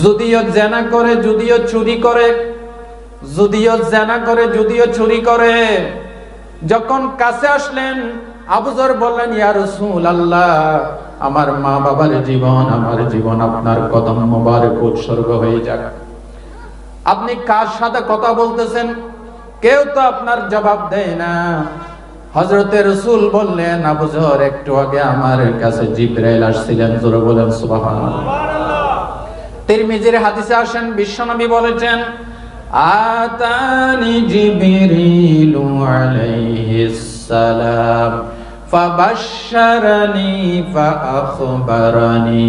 যদিও জেনা করে, যদিও চুরি করে, যদিও জেনা করে, যদিও চুরি করে। যখন কাছে আসলেন আবু যর বললেন, ইয়া রাসূলুল্লাহ, আমার মা বাবার জীবন, আমার জীবন আপনার কদম মোবারক উৎসর্গ হয়ে যাক। আপনি কার সাথে কথা বলতেছেন? কেউ তো আপনার জবাব দেয় না। হযরতে রাসূল বললেন, আবু যর, একটু আগে আমার কাছে জিবরাইল আসছিলেন। জোরে বলেন সুবহানাল্লাহ। তিরমিজির হাদিসে আসেন, বিশ্বনবী বলেছেন, আতানি জিবরিলু আলাইহিস সালাম ফাবাশশারানি ফাআখবারানি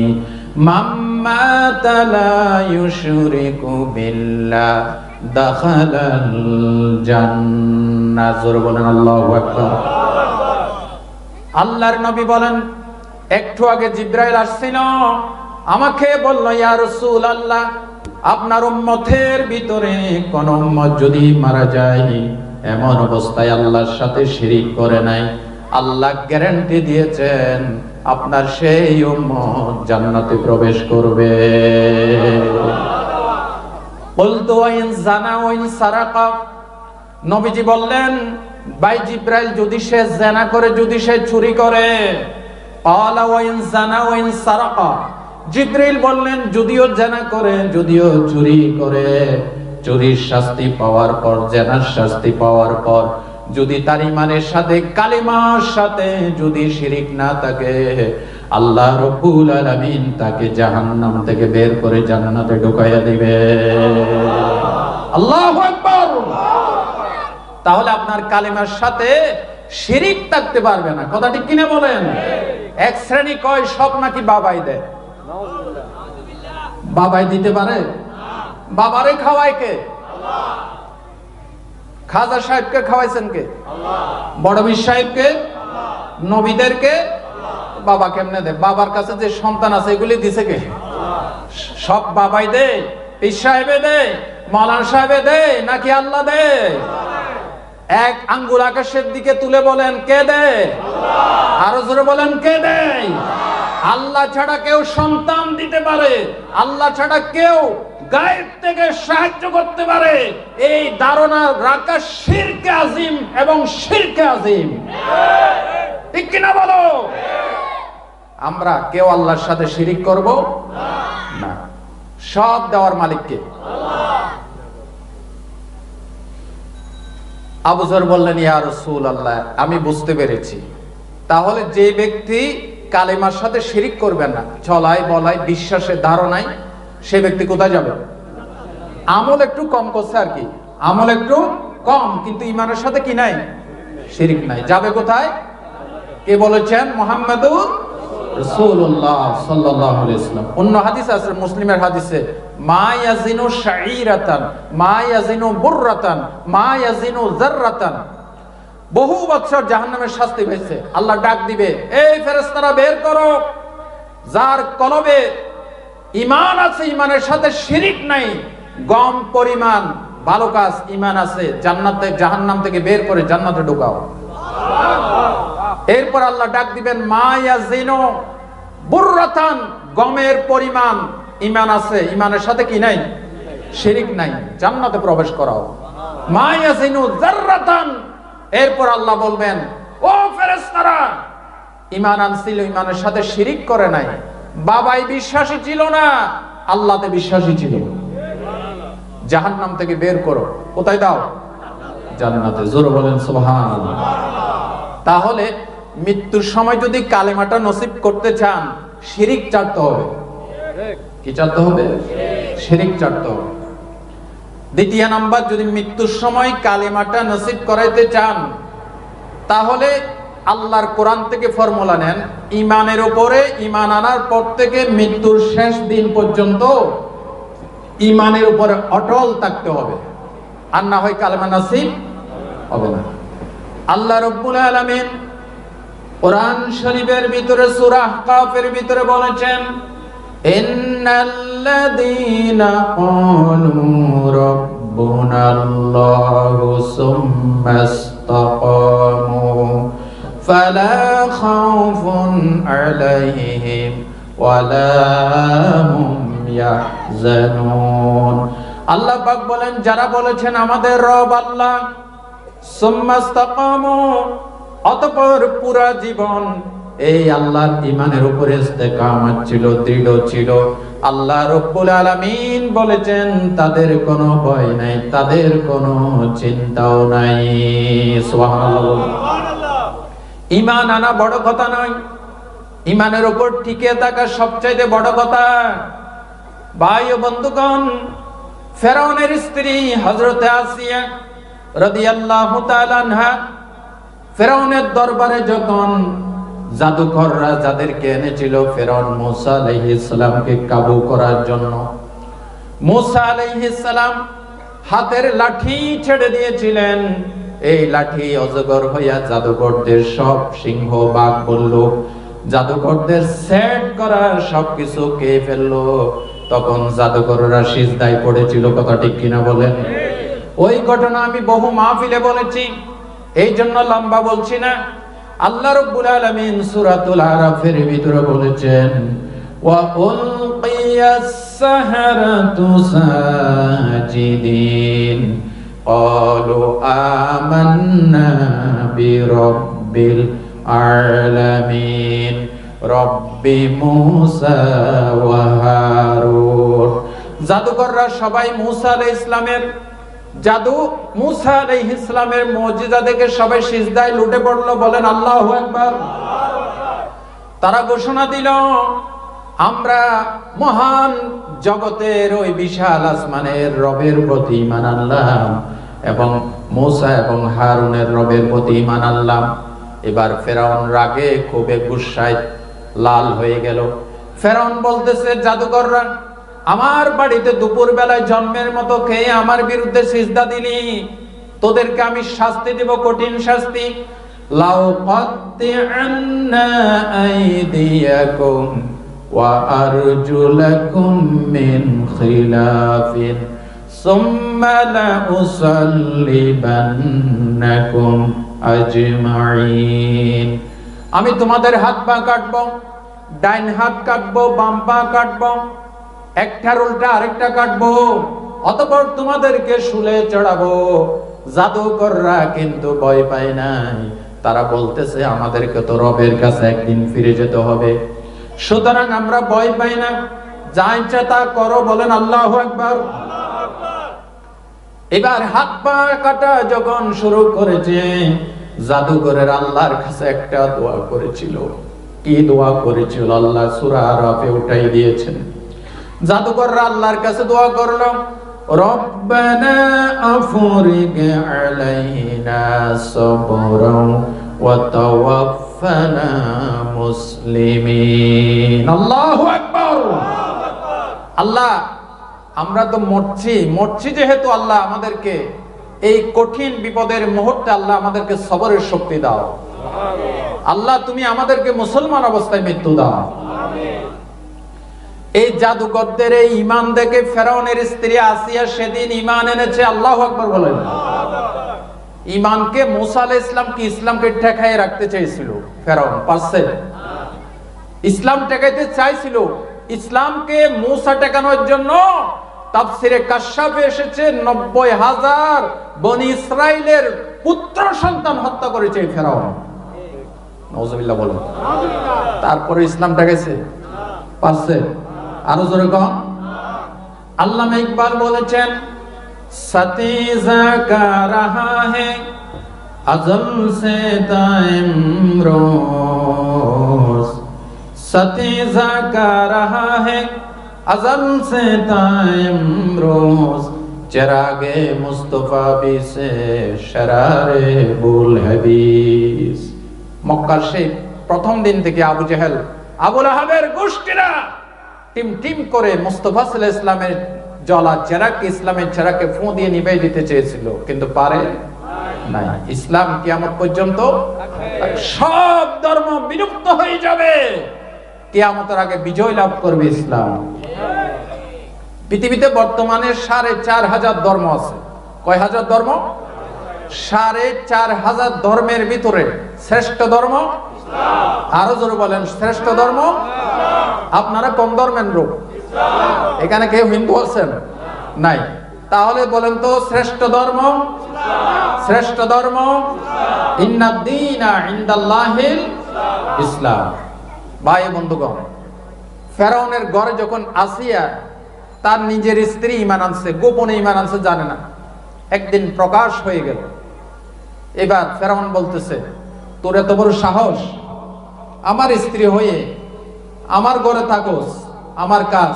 মাম্মা লা ইউশরিকু বিল্লাহ দাখালাল জান্নাহ। জোরে বলেন আল্লাহু আকবার। আল্লাহর নবী বলেন, একটু আগে জিবরাইল আসছিল, আমাকে বলল, ইয়া রাসূলুল্লাহ, আপনার উম্মতের ভিতরে কোন উম্মত যদি মারা যায় এমন অবস্থায় আল্লাহর সাথে শিরিক করে নাই, আল্লাহ গ্যারান্টি দিয়েছেন আপনার সেই উম্মত জান্নাতে প্রবেশ করবে। বলতো ওয়াইন জানা ওয়াইন সারাকা, নবীজি বললেন, ভাই জিবরাইল, যদি সে জেনা করে, যদি সে চুরি করে। ক্বালা ওয়াইন জানা ওয়াইন সারাকা, জিবরাইল বললেন, যদিও জেনা করে, যদিও চুরি করে, চুরির শাস্তি পাওয়ার পর, জেনার শাস্তি পাওয়ার পর, যদি তার ঈমানের সাথে, কালিমার সাথে যদি শিরিক না থাকে, আল্লাহ রাব্বুল আলামিন তাকে জাহান্নাম থেকে বের করে জান্নাতে ঢুকাইয়া দিবে। আল্লাহু আকবার। তাহলে আপনার কালিমার সাথে শিরিক থাকতে পারবে না। কথা ঠিক কিনা বলেন? এক শ্রেণী কয় সব নাকি বাবাই দেয়। বাবাই দিতে পারে? বাবারে খাওয়ায় কে? খাজা সাহেবকে খাওয়াইছেন কে? বড় পীর সাহেবকে? নবীদেরকে? বাবা কেমনে দেয়? বাবার কাছে যে সন্তান আছে এগুলি দিছে কে? সব বাবাই দেয়? পীর সাহেবে দেয়? মাওলানা সাহেবে দেয় নাকি আল্লাহ দেয়? এক আঙ্গুল আকাশের দিকে তুলে বলেন, কে দেয়? আরো জোরে বলেন, কে দেয়? আল্লাহ ছাড়া কেউ সন্তান দিতে পারে, আল্লাহ ছাড়া কেউ গায়েব থেকে সাহায্য করতে পারে, এই ধারণা রাখা শিরকে আযীম এবং শিরকে আযীম। ঠিক কিনা বলো? আমরা কেউ আল্লাহর সাথে শিরিক করব না। সব দেওয়ার মালিক কে? আবু যর বললেন, ইয়া রাসূলুল্লাহ, আমি বুঝতে পেরেছি। তাহলে যে ব্যক্তি কালেমার সাথে শিরিক করবে না, চলাই বলাই বিশ্বাসে ধারণায়, সে ব্যক্তি কোথায় যাবে? আমল একটু কম করছে আর কি, আমল একটু কম, কিন্তু ঈমানের সাথে কি নাই? শিরিক নাই। যাবে কোথায়? কে বলেছেন? মুহাম্মাদুর রাসূলুল্লাহ সাল্লাল্লাহু আলাইহি ওয়াসাল্লাম। অন্য হাদিস আছে, মুসলিমের হাদিসে, মা ইয়াজিনু শাঈরাতান মা ইয়াজিনু বুররাতান মা ইয়াজিনু যাররাতান। বহু বছর জাহান্নামের শাস্তি হয়েছে। আল্লাহ ডাক দিবে, এই ফেরেশতারা বের করো, যার কলবে ঈমান আছে, ঈমানের সাথে শিরিক নাই, গম পরিমাণ ভালো কাজ ঈমান আছে, জান্নাতে, জাহান্নাম থেকে বের করে জান্নাতে ঢোকাও। এরপর আল্লাহ ডাক দিবেন, মা ইয়াজিনু বুররাতান, গমের পরিমাণ ঈমান আছে, ঈমানের সাথে কি নাই? শিরিক নাই, জান্নাতে প্রবেশ করাও। মা ইয়াজিনু যাররাতান, এরপর আল্লাহ বলবেন, ও ফেরেশতারা, ঈমান আনছিল, ঈমানের সাথে শিরিক করে নাই, বাবাই বিশ্বাসী ছিল না, আল্লাহতে বিশ্বাসী ছিল, জাহান্নাম থেকে বের করো। কোথায় দাও? জান্নাতে। জোরে বলেন সুবহানাল্লাহ। তাহলে মৃত্যুর সময় যদি কালেমাটা নসিব করতে চান, শিরিক ছাড়তে হবে। কি ছাড়তে হবে? শিরিক ছাড়তে হবে। দ্বিতীয় নাম্বার, যদি মৃত্যুর সময় কালেমাটা নসিব করাইতে চান, তাহলে আল্লাহর কোরআন থেকে ফর্মুলা নেন, ঈমানের উপরে ঈমান আনার পর থেকে মৃত্যুর শেষ দিন পর্যন্ত ঈমানের উপরে অটল থাকতে হবে, আর না হয় কালেমা নসিব হবে না। আল্লাহ রাব্বুল আলামিন কোরআন শরীফের ভিতরে সূরা আহকাফের ভিতরে বলেছেন, ইন্নাল্লাযীনা ক্বালু রাব্বুনাল্লাহু সুম্মাস্তাকামু ফালা খাউফুন আলাইহিম ওয়ালা হুম ইয়াহজানুন। আল্লাহ পাক বলেন, যারা বলেছেন আমাদের রব আল্লাহ, সুম্মা ইসতাকামু, অতঃপর পুরা জীবন এই আল্লাহর ঈমানের উপরে ইস্তেকামত ছিল, দৃঢ় ছিল, আল্লাহ রাব্বুল আলামিন বলেছেন তাদের কোনো ভয় নাই, তাদের কোনো চিন্তাও নাই। সুবহানাল্লাহ। ঈমান আনা বড় কথা নয়, ঈমানের উপর টিকে থাকা সবচাইতে বড় কথা। ভাই ও বন্ধুগণ, ফেরাউনের স্ত্রী হযরত আসিয়া রাদিয়াল্লাহু তাআলা আনহা ফেরাউনের দরবারে যখন জাদুকররা যাদেরকে এনেছিল ফেরাউন মুসা আলাইহিস সালামকে কাবু করার জন্য, মুসা আলাইহিস সালাম হাতের লাঠি ছেড়ে দিয়েছিলেন। এই লাঠি অজগর হইয়া জাদুকরদের সব সিংহ বাঘ বলল, জাদুকরদের সেট করা সবকিছু খেয়ে ফেললো। তখন জাদুকররা সিজদায় পড়েছিল, কথা ঠিক কিনা বলেন? ওই ঘটনা আমি বহু মাহফিলে বলেছি, এই জন্য লম্বা বলছি না। আল্লাহ রাব্বুল আলামিন সূরাতুল আরাফের ভিতরে বলেছেন, ওয়া উলকিয়াস সাহারাতু সাজিদিন ক্বালু আমান্না বিরাব্বিল আলামিন রব্বি মুসা ওয়া হারুন। জাদুকররা সবাই মুসা আলাইহিস সালামের জাদু, মুসা আলাইহিস সালামের মুজিজা দেখে সবাই সিজদায় লুটে পড়লো। বলেন আল্লাহু আকবার। তারা ঘোষণা দিল, আমরা মহান জগতের ওই বিশাল আসমানের রবের প্রতি ঈমান আনলাম এবং মুসা এবং হারুনের রবের প্রতি ঈমান আনলাম। এবার ফেরাউন রাগে ক্ষোভে গুসায় লাল হয়ে গেল। ফেরাউন বলতেছে, জাদুকররা আমার বাড়িতে দুপুর বেলায় জন্মের মতো খেয়ে আমার বিরুদ্ধে সিজদা দিলি, তোদেরকে আমি শাস্তি দেব, কঠিন শাস্তি। লাউ কাত্তিআন্না আইদিয়াকুম ওয়া আরজুলাকুম মিন খিলাফিন সুম্মা লাউসাল্লিবান্নাকুম আজমাইন। আমি তোমাদের হাত পা কাটবো, ডাইন হাত কাটবো, বাম পা কাটবো, একটার উল্টা আরেকটা কাটবো, অতঃপর তোমাদেরকে শুলে চড়াবো। জাদুকররা কিন্তু ভয় পায় নাই, তারা বলতেছে আমাদেরকে তো রবের কাছে একদিন ফিরে যেতে হবে, সুতরাং আমরা ভয় পাই না, যা ইচ্ছা তা করো। বলেন আল্লাহু আকবার। এবার হাত পা কাটা যখন শুরু করেছে, জাদুকরের আল্লাহর কাছে একটা দোয়া করেছিল। কি দোয়া করেছিল? আল্লাহ সূরা আরাফে উঠাই দিয়েছেন। জাদুকররা আল্লাহর কাছে দোয়া করলো, রব্বানা আফরিগ আলাইনা সাবরান ওয়া তাওয়াফানা মুসলিমিন। আল্লাহু আকবার। আল্লাহ, আমরা তো মরছি যেহেতু আল্লাহ আমাদেরকে এই কঠিন বিপদের মুহূর্তে আল্লাহ আমাদেরকে সবরের শক্তি দাও। আল্লাহ, তুমি আমাদেরকে মুসলমান অবস্থায় মৃত্যু দাও। এই জাদুকরদের এই ঈমান দেখে ফেরাউনের স্ত্রী আসিয়া সেদিন ঈমান এনেছে। আল্লাহু আকবার বলেন। ঈমানকে মুসা আলাইহিস সালাম কি ইসলামকে ঠেকায় রাখতে চাইছিল ফেরাউন? পারছে? ইসলাম ঠেকাইতে চাইছিল। ইসলামকে মুসা ঠেকানোর জন্য তাফসিরে কাশফে এসেছে ৯০,০০০ বনি ইসরাইলের পুত্র সন্তান হত্যা করেছে এই ফেরাউন। নাউজুবিল্লাহ বলেন। তারপরে ইসলাম ঠেকাইছে? পারছে? আরো জোরে কম। আল্লামা ইকবাল বলেছেন, সতীজা কা রাহা হে আজল সে তাইম রোজ, সতীজা কা রাহা হে আজল সে তাইম রোজ, চিরাগে মুস্তাফা বি সে শরারে বুল হাদিস। মক্কার সেই প্রথম দিন থেকে আবু জেহেল, আবু লাহাবের গোষ্ঠীরা টিম টিম করে মুস্তাফা সাল্লাল্লাহু আলাইহি ওয়াসাল্লামের জ্বলা চেরাগ, ইসলামের চেরাগকে ফু দিয়ে নিভাই দিতে চেয়েছিল, কিন্তু পারে নাই। ইসলাম কিয়ামত পর্যন্ত সব ধর্ম বিলুপ্ত হয়ে যাবে, কিয়ামতের আগে বিজয় লাভ করবে ইসলাম। পৃথিবীতে বর্তমানে ৪৫০০ ধর্ম আছে। কয় হাজার ধর্ম? ৪৫০০ ধর্মের ভিতরে শ্রেষ্ঠ ধর্ম ইসলাম। আরো জোরে বলেন, শ্রেষ্ঠ ধর্ম। আপনারা কোন ধর্মের লোক? এখানে কেউ হিন্দু আছেন? নাই। তাহলে বলেন তো শ্রেষ্ঠ ধর্ম? শ্রেষ্ঠ ধর্ম ইন্নাদ-দীনা ইনদাল্লাহিল ইসলাম। ভাই বন্ধুগণ, ফেরাউনের ঘরে যখন আসিয়া তার নিজের স্ত্রী ঈমান আনছে, গোপনে ঈমান আনছে, জানে না, একদিন প্রকাশ হয়ে গেল। এবার ফেরাউন বলতেছে, তোর এত বড় সাহস, আমার স্ত্রী হয়ে আমার ঘরে থাকোস, আমার কাজ,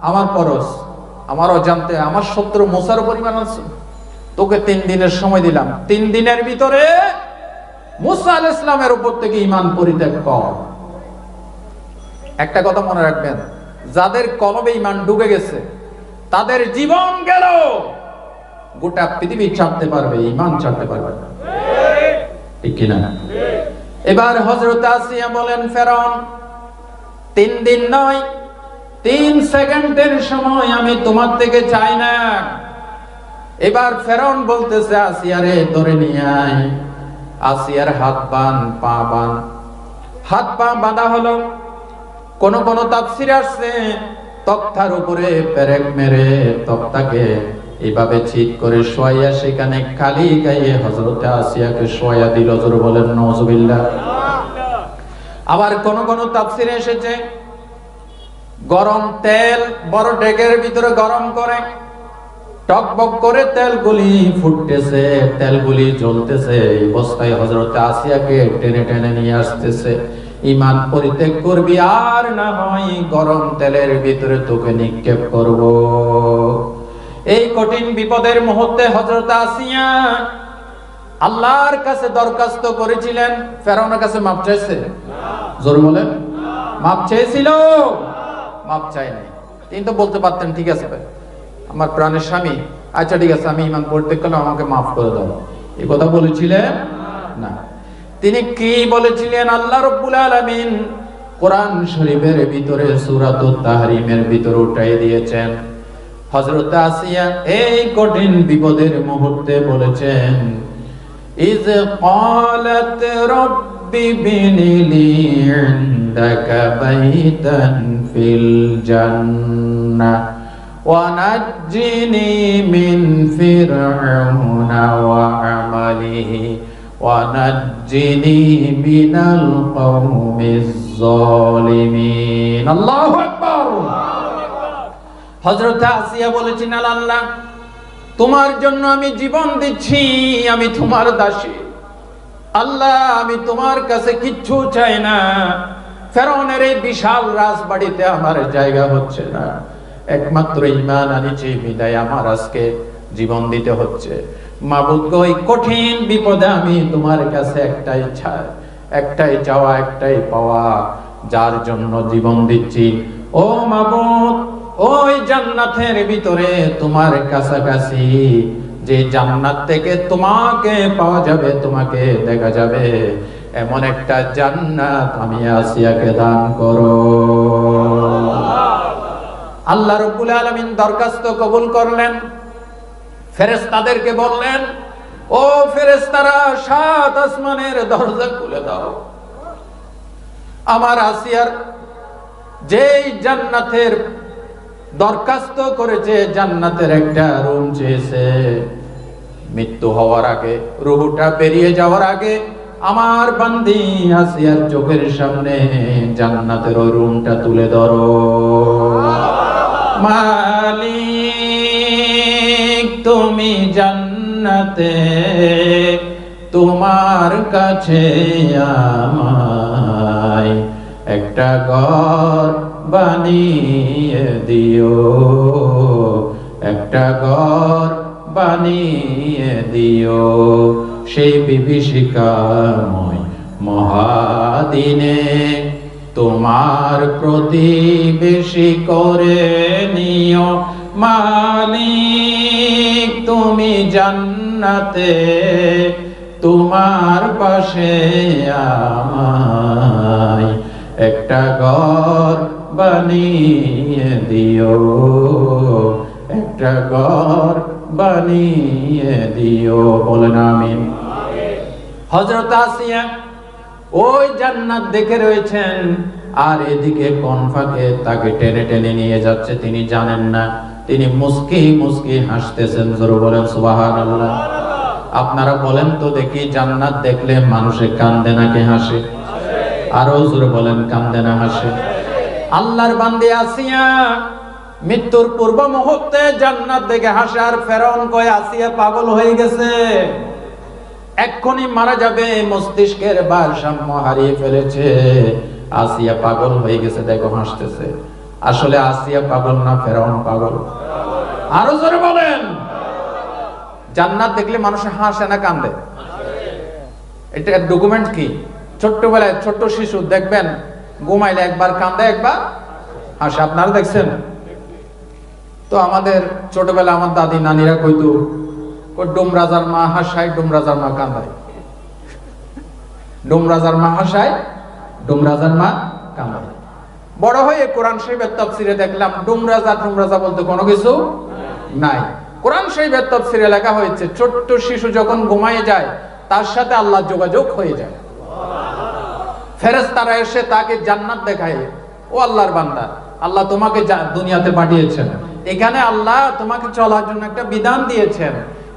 আমার পরশ, আমারও জানতে আমার শত্রু মুসার উপর ঈমান আনছে। তোকে 3 দিনের সময় দিলাম, 3 দিনের ভিতরে মুসা আলাইহিস সালামের উপর থেকে ঈমান পরিত্যাগ কর। একটা কথা মনে রাখবেন, যাদের কলবে ঈমান ঢুকে গেছে তাদের জীবন গেল, গোটা পৃথিবী ছাড়তে পারবে, ঈমান ছাড়তে পারবে না। ঠিক কিনা? এবার হযরত আসিয়া বলেন, ফেরাউন 3 দিন নয়, 3 সেকেন্ডের সময় আমি তোমার থেকে চাই না। এবার ফেরাউন বলতেছে, আসিয়া রে ধরে নিয়ে আয়। আসিয়ার হাত বান, পা বান। হাত পা বাঁধা হলো। কোন কোন তাফসীরে আসছে তক্তার উপরে পেরেক মেরে তক্তাকে এইভাবে ঠিক করে শোয়াইয়া সেখানে খালি গায়ে হযরতে আসিয়াকে শোয়াইয়া দিল। জোরে বলেন নাউজুবিল্লাহ। আবার কোন কোন তাফসীরে এসেছে গরম তেল বড় ডেকের ভিতরে গরম করে, টকবক করে তেলগুলি ফুটতেছে, তেলগুলি জ্বলতেছে, এই অবস্থায় হযরতে আসিয়াকে টেনে টেনে নিয়ে আসতেছে। ঈমান পরিত্যাগ করবি আর না হয় গরম তেলের ভিতরে তোকে নিক্ষেপ করব। এই কঠিন বিপদের মুহূর্তে হযরত আসিয়া আল্লাহর কাছে দরখাস্ত করেছিলেন। ফেরাউনের কাছে মাপ চাইছে? জোরে বলেন। মাপ চেয়েছিল? মাপ চাই নাই। তিনি তো বলতে পারতেন, ঠিক আছে ভাই, আমার প্রাণের স্বামী, আচ্ছা ঠিক আছে, আমি ঈমান পরিত্যাগ করলাম, আমাকে মাফ করে দাও। এই কথা বলেছিলেন না। তিনি কি বলেছিলেন? আল্লাহ রাব্বুল আলামিন কোরআন শরীফের ভিতরে সূরাতুত তাহরিমের ভিতরে উঠাই দিয়েছেন। হযরত আসিয়া এই কঠিন বিপদের মুহূর্তে বলেছেন, ইয ক্বালাত রাব্বি বিনিলি ইনদাকা বাইতান ফিল জান্নাহ ওয়া নাজ্জিনি মিন ফিরআউনা ওয়া আমালিহি ওয়া নাজ্জিনি মিনাল কওমিজ যালিমিন। আল্লাহু আকবার। হযরত আসিয়া বলেছেন, আল্লাহ তোমার জন্য আমি জীবন দিচ্ছি, আমি তোমার দাসী। আল্লাহ আমি তোমার কাছে কিচ্ছু চাই না। ফেরাউনের এই বিশাল রাজবাড়িতে আমার জায়গা হচ্ছে না, একমাত্র ঈমান আনিছি বিদায় আমার আজকে জীবন দিতে হচ্ছে। মাবুদ গো, এই কঠিন বিপদে আমি তোমার কাছে একটাই ইচ্ছা, একটাই চাওয়া, একটাই পাওয়া, যার জন্য জীবন দিচ্ছি। ও মাবুদ, ওই জান্নাতের ভিতরে তোমার কাছাকাছি যে জান্নাত থেকে তোমাকে পাওয়া যাবে, তোমাকে দেখা যাবে, এমন একটা জান্নাত আমি আসিয়াকে দান করো। আল্লাহ রাব্বুল আলামিন দরখাস্ত কবুল করলেন। ফেরেশতাদেরকে বললেন, ও ফেরেশতারা, 7 আসমানের দরজা খুলে দাও। আমার আসিয়ার যেই জান্নাতের দরখাস্ত করেছে, জান্নাতের একটা রুম চেয়েছে, মৃত্যু হওয়ার আগে, রূহটা বেরিয়ে যাওয়ার আগে আমার বান্দি আসিয়ার চোখের সামনে জান্নাতের ওই রুমটা তুলে ধরো। মালিক তুমি জান্নাতে, তোমার কাছে আমায় একটা ঘর বানিয়ে দিও, একটা ঘর বানিয়ে দিও, সেই বিভীষিকাময় মহাদিনে তোমার প্রতিবেশী করে নিও। মালিক তুমি জান্নাতে, তোমার পাশে আমায় একটা ঘর বানিয়ে দিও, একটা ঘর বানিয়ে দিও। বলেন আমিন। হযরত আসিয়া ওই জান্নাত দেখে রয়েছেন, আর এদিকে কোন ফাঁকে তাকে টেনে টেনে নিয়ে যাচ্ছে তিনি জানেন না। তিনি মুস্কি মুস্কি হাসতেছেন। জোরে বলেন সুবহানাল্লাহ। আপনারা বলেন তো দেখি, জান্নাত দেখলে মানুষে কান্দে নাকি হাসে? আরো জোরে বলেন, কান্দে না হাসে? আল্লাহর বান্দী আসিয়া মৃত্যুর পূর্ব মুহূর্তে জান্নাত দেখে হাসে, আর ফেরাউন কয় আসিয়া পাগল হয়ে গেছে, এক্ষুনি মারা যাবে, মস্তিষ্কের ভারসাম্য হারিয়ে ফেলেছে, আসিয়া পাগল হয়ে গেছে, দেখো হাসতেছে। আসলে আসিয়া পাগল না ফেরাউন পাগল? আরো জোরে বলেন। জান্নাত দেখলে মানুষ হাসে না কান্দে? এটা ডকুমেন্ট কি? ছোট্টবেলায় ছোট্ট শিশু দেখবেন ঘুমাইলে একবার কান্দে একবার হাসে। আপনারা দেখছেন তো? আমাদের ছোটবেলা আমার দাদি নানিরা কইতো, ডুম রাজার মা হাসায়, ডুম রাজার মা কান্দায়। ডুম রাজার মা হাসায়, ডুম রাজার মা কান্দায়। বড় হয়ে কোরআন শরীফের তাফসিরে দেখলাম ডুম রাজা বলতে কোনো কিছু নাই। কোরআন শরীফের তাফসিরে লেখা হয়েছে ছোট্ট শিশু যখন ঘুমায় যায় তার সাথে আল্লাহ যোগাযোগ হয়ে যায়। ফেরেশতারা এসে তাকে জান্নাত দেখায়, ও আল্লাহর বান্দা, আল্লাহ তোমাকে দুনিয়াতে পাঠিয়েছেন, এখানে আল্লাহ তোমাকে চলার জন্য একটা বিধান দিয়েছেন,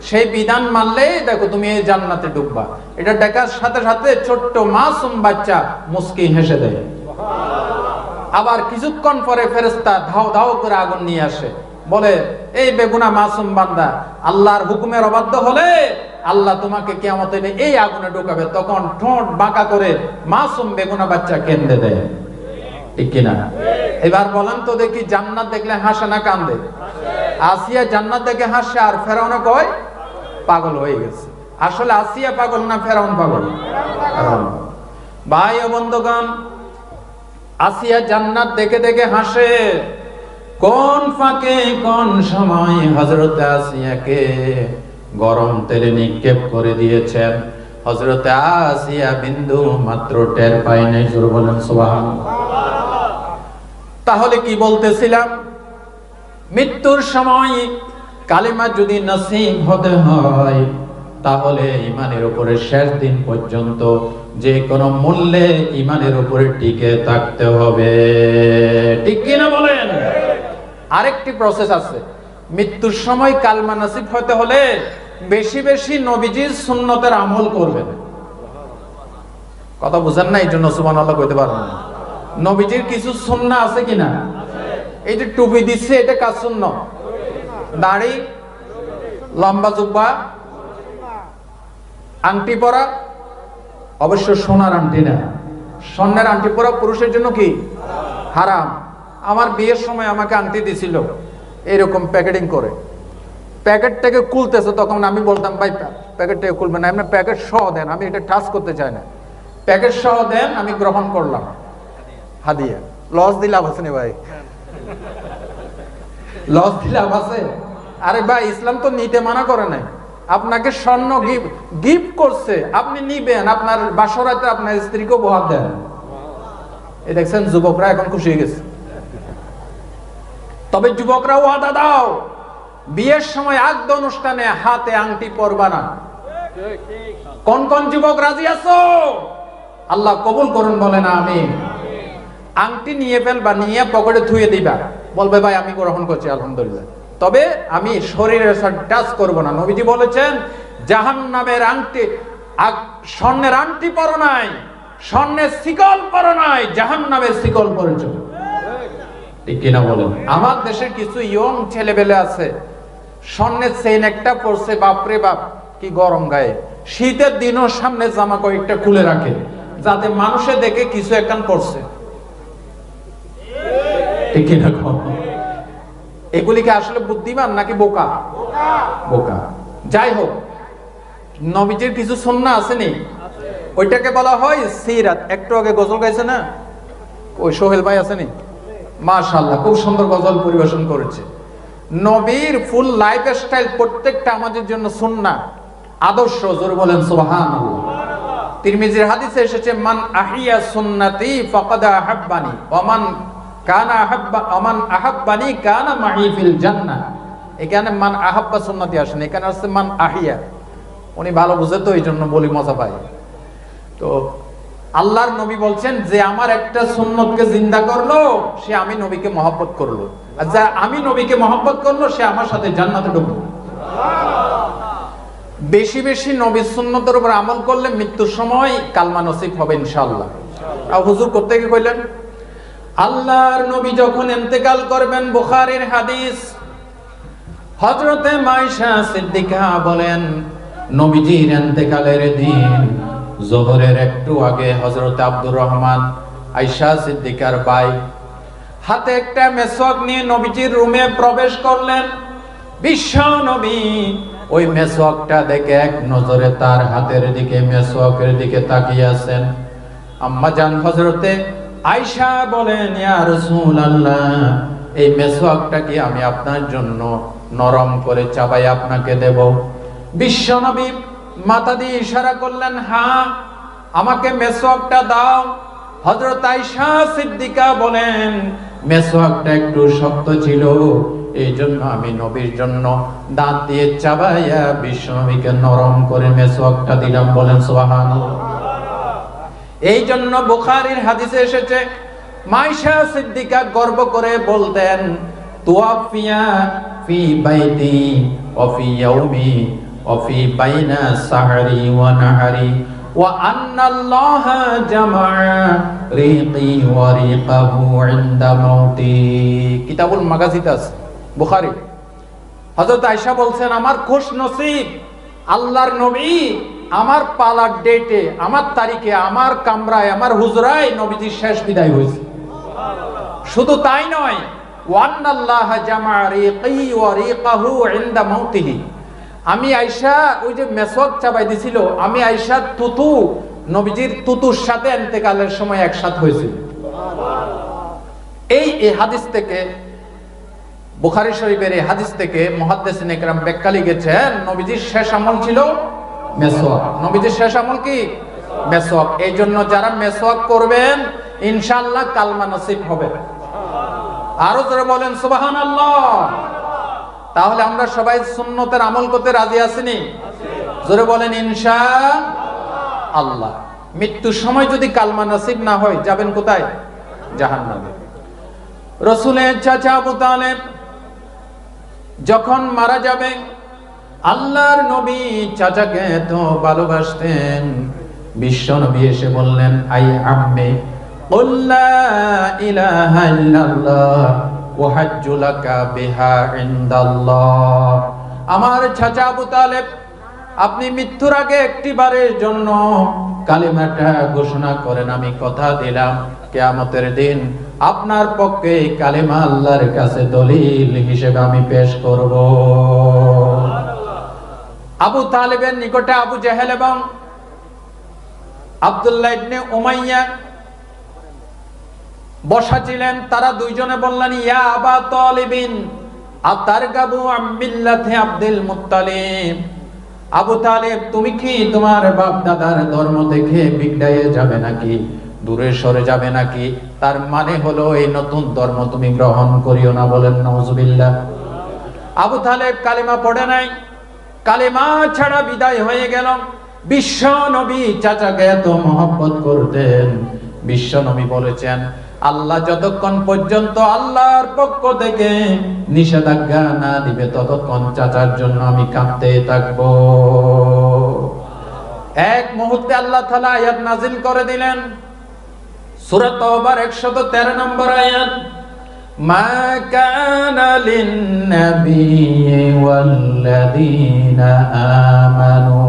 সেই বিধান মানলেই দেখো তুমি এই জান্নাতে ঢুকবা। এটা দেখার সাথে সাথে ছোট্ট মাসুম বাচ্চা মুস্কি হেসে দেয়। আবার কিছুক্ষণ পরে ফেরেশতা ধাও ধাও করে আগুন নিয়ে আসে, বলে এই বেগুনা মাসুম বান্দা, আল্লাহর হুকুমের অবাধ্য হলে আল্লাহ তোমাকে কিয়ামতে এই আগুনে ঢোকাবে। তখন ঠোঁট বাঁকা করে মাসুম বেগুনা বাচ্চা কেঁদে দেয়, ঠিক কিনা? এবার বলেন তো দেখি, জান্নাত দেখলে হাসে না কান্দে? আসিয়া জান্নাত দেখে হাসে, আর ফেরাউন কয় পাগল হয়ে গেছে। আসলে আসিয়া পাগল না ফেরাউন পাগল? ভাই ও বন্ধুগণ, আসিয়া জান্নাত দেখে দেখে হাসে। কোন ফাঁকে কোন সময় হযরত আসিয়াকে গরম তেলে নিক্ষেপ করে দিয়েছেন, হযরত আসিয়া বিন্দু মাত্র টের পায় নাই। জোরে বলেন সুবহানাল্লাহ। তাহলে কি বলতেছিলাম, মৃত্যুর সময় কালিমা যদি নসিব হতে হয় তাহলে ইমানের উপরে শেষ দিন পর্যন্ত যে কোনো মূল্যে ইমানের উপরে টিকে থাকতে হবে, ঠিক কিনা বলেন? আরেকটি প্রসেস আছে, মৃত্যুর সময় কালিমা নসিব হতে হলে বেশি বেশি নবীজির সুন্নতের আমল করবেন। কথা বুঝেন না, এই জন্য সুবহানাল্লাহ কইতে পারবেন না। নবীজির কিছু সুন্নাহ আছে কিনা? এই যে টুপি দিচ্ছে, এটা কার সুন্নাহ? দাড়ি, লম্বা জুব্বা, আংটি পরা, অবশ্য সোনার আংটি না, স্বর্ণের আংটি পরা পুরুষের জন্য কি হারাম। আমার বিয়ের সময় আমাকে আংটি দিছিল এরকম প্যাকেটিং করে, প্যাকেটটাকে খুলতেছে, তখন আমি বলতাম ভাই প্যাকেটটাকে খুলবেন না, এমনি প্যাকেট সহ দেন, আমি এটা টাচ করতে চাই না, প্যাকেট সহ দেন। আমি গ্রহণ করলাম হাদিয়া। লস দিলাম আছে না ভাই? লস দিলাম আছে? আরে ভাই, ইসলাম তো নিতে মানা করে নাই। আপনাকে স্বর্ণ গিফট করছে, আপনি নিবেন, আপনার বাসরাতে আপনার স্ত্রীকে উপহার দেন। এই দেখছেন যুবকরা এখন খুশি হয়ে গেছে। তবে যুবকরা ওয়াদা দাও, বিয়ের সময় আদ্য অনুষ্ঠানে হাতে আংটি পরবা না। কোন কোন যুবক রাজি আছো? আল্লাহ কবুল করুন, বলে না আমিন। আংটি নিয়ে ফেলবা, নিয়ে পকেটে থুয়ে দিবা, বলবে ভাই আমি গ্রহণ করছি আলহামদুলিল্লাহ, তবে আমি শরীরের সাথে টাচ করব না। নবীজি বলেছেন জাহান্নামের আংটি, স্বর্ণের আংটি পরো নাই, স্বর্ণের শিকল পরো নাই, জাহান্নামের শিকল পরেছো, ঠিক কিনা বলেন? আমার দেশের কিছু ইয়ং ছেলেবেলে আছে, স্বর্ণের চেইন একটা পরছে, বাপরে বাপ কি গরম গায়ে, শীতের দিনও সামনে জামা কয়েকটা খুলে রাখে যাতে মানুষে দেখে কিছু একখান পরছে, ঠিক কিনা? এগুলিকে আসলে বুদ্ধিমান নাকি বোকা? বোকা। যাই হোক, নবীজির কিছু সুন্নাহ আসেনি, ওইটাকে বলা হয় সিরাত। একটু আগে গজল গাইছে না ওই সোহেল ভাই, আসেনি? মাশাআল্লাহ, খুব সুন্দর গজল পরিবেশন করেছে। নবীর ফুল লাইফ স্টাইল প্রত্যেকটা আমাদের জন্য সুন্নাহ, আদর্শ। জোরে বলেন সুবহানাল্লাহ। তিরমিজির হাদিসে এসেছে মান আহিয়া সুন্নতি ফাকাদ আহাব্বানি ওয়া মান কানা আহাব্বা আমান আহাব্বানি কানা মাই ফিল জান্নাহ। এখানে মান আহাব্বা সুন্নতি আসেনি, এখানে আছে মান আহিয়া। উনি ভালো বুঝে তো, এই জন্য বলি মজা পাই। তো আল্লাহর নবী বলছেন যে আমার একটা সুন্নতকে জিন্দা করলো সে আমি নবীকে মহব্বত করলো, আর যা আমি নবীকে মহব্বত করলো সে আমার সাথে জান্নাতে ঢুকলো। বেশি বেশি নবীর সুন্নতের উপর আমল করলে মৃত্যুর সময় কালমা নসিব হবে ইনশাআল্লাহ। আর হুজুর করতে গিয়ে কইলেন আল্লাহর নবী যখন ইন্তেকাল করবেন, বুখারীর হাদিস, হযরতে মাইশা সিদ্দিকা বলেন নবীজির ইন্তেকালের দিন যোহরের একটু আগে হযরতে আব্দুর রহমান আয়েশা সিদ্দিকার ভাই হাতে একটা মেসওয়াক নিয়ে নবীজির রুমে প্রবেশ করলেন। বিশ্ব নবী ওই মেসওয়াকটা দেখে এক নজরে তার হাতের দিকে, মেসওয়াকের দিকে তাকিয়ে আছেন। আম্মা জান হযরতে আয়েশা বলেন ইয়া রাসূলুল্লাহ, এই মেসওয়াকটা কি আমি আপনার জন্য নরম করে চাবাই আপনাকে দেব? বিশ্ব নবী মাথা দিয়ে ইশারা করলেন হ্যাঁ, আমাকে মেসওয়াকটা দাও। হযরত আয়েশা সিদ্দিকা বলেন মেসওয়াকটা একটু শক্ত ছিল, এই জন্য আমি নবীর জন্য দাঁত দিয়ে চাবাইয়া বিশ্ব নবীকে নরম করে মেসওয়াকটা দিলাম। বলেন সুবহানাল্লাহ। এই জন্য বুখারীর হাদিসে এসেছে মাইশা সিদ্দিকা গর্ব করে বলতেন তুয়াফিয়া ফি বাইতি ওয়া ফি ইয়াউমি ওয়া ফি বাইনা সাহরি ওয়া নাহরি ওয়া আন্নাল্লাহা জামাআ রিqi ওয়া রিqাহু ইনদা মাউতি। কিতাবুল মাগাজিতে আছে বুখারী। হযরত আয়েশা বলছেন আমার খুশ নসিব আল্লাহর নবী আমার পালার ডেটে, আমার তারিখে, আমার কামরায়, আমার হুজরায় নবীজির শেষ বিদায় হয়েছে। শুধু তাই নয়, ওয়ান্নাল্লাহা জামা রিqi ওয়া রিqাহু ইনদা মাউতিহি। আমি আয়েশা ওই যে মেসওয়াক চাবাই দিছিল, আমি আয়েশা তুতু নবীজির তুতুর সাথে ইন্তেকালের সময় একসাথে হয়েছিল। এই হাদিস থেকে, বুখারী শরীফের এই হাদিস থেকে মুহাদ্দিসিন ইকরাম ব্যাখ্যা লিখেছেন নবীজির শেষ আমল ছিল মেসওয়াক। নবীজির শেষ আমল কি? মেসওয়াক। এই জন্য যারা মেসওয়াক করবেন ইনশাআল্লাহ কালমা নসিব হবে। আরো জোরে বলেন সুবহানাল্লাহ। তাহলে আমরা সবাই সুন্নতের আমল করতে রাজি আছিনি? জোরে বলেন ইনশাআল্লাহ। মৃত্যুর সময় যদি কালমা নসিব না হয় যাবেন কোথায়? জাহান্নামে। রাসূলের চাচা আবু তালেব যখন মারা যাবে, আল্লাহর নবী চাচাকে তো ভালোবাসতেন, বিশ্ব নবী এসে বললেন আই আম্মি কুল লা ইলাহা ইল্লাল্লাহ ওয়া হাজ্জু লাকা বিহা ইনদাল্লাহ। আমার চাচা আবু তালেব, আপনি মৃত্যুর আগে একটিবারের জন্য কালিমাটা ঘোষণা করেন, আমি কথা দিলাম কিয়ামতের দিন আপনার পক্ষে কালিমা আল্লাহর কাছে দলিল হিসেবে আমি পেশ করব। আবু তালেবের নিকটে আবু জেহেল এবং আব্দুল্লাহ ইবনে উমাইয়া বসা ছিলেন। তারা দুইজনে বললেন ইয়া আবা তালিবিন আতারগাবু আম মিল্লাতি আব্দুল মুত্তালিব। আবু তালেব, তুমি কি তোমার বাপ দাদার ধর্ম থেকে বিগড়াইয়ে যাবে নাকি, দূরে সরে যাবে নাকি? তার মানে হলো এই নতুন ধর্ম তুমি গ্রহণ করিও না। বলেন নাউজুবিল্লাহ। আবু তালেব কালিমা পড়ে নাই, কালিমা ছাড়া বিদায় হয়ে গেল। বিশ্ব নবী চাচাকে এত মহব্বত করতেন, বিশ্ব নবী বলেছেন আল্লাহ যতক্ষণ পর্যন্ত আল্লাহর পক্ষ থেকে নিষেধাজ্ঞা না দিবে ততক্ষণ চাচার জন্য আমি কাঁদতে থাকবো। এক মুহূর্তে আল্লাহ তাআলা আয়াত নাযিল করে দিলেন, সূরা তাওবার 113 নম্বর আয়াত, মা কানা লিন-নাবিয়্যি ওয়াল-লাযীনা আমানু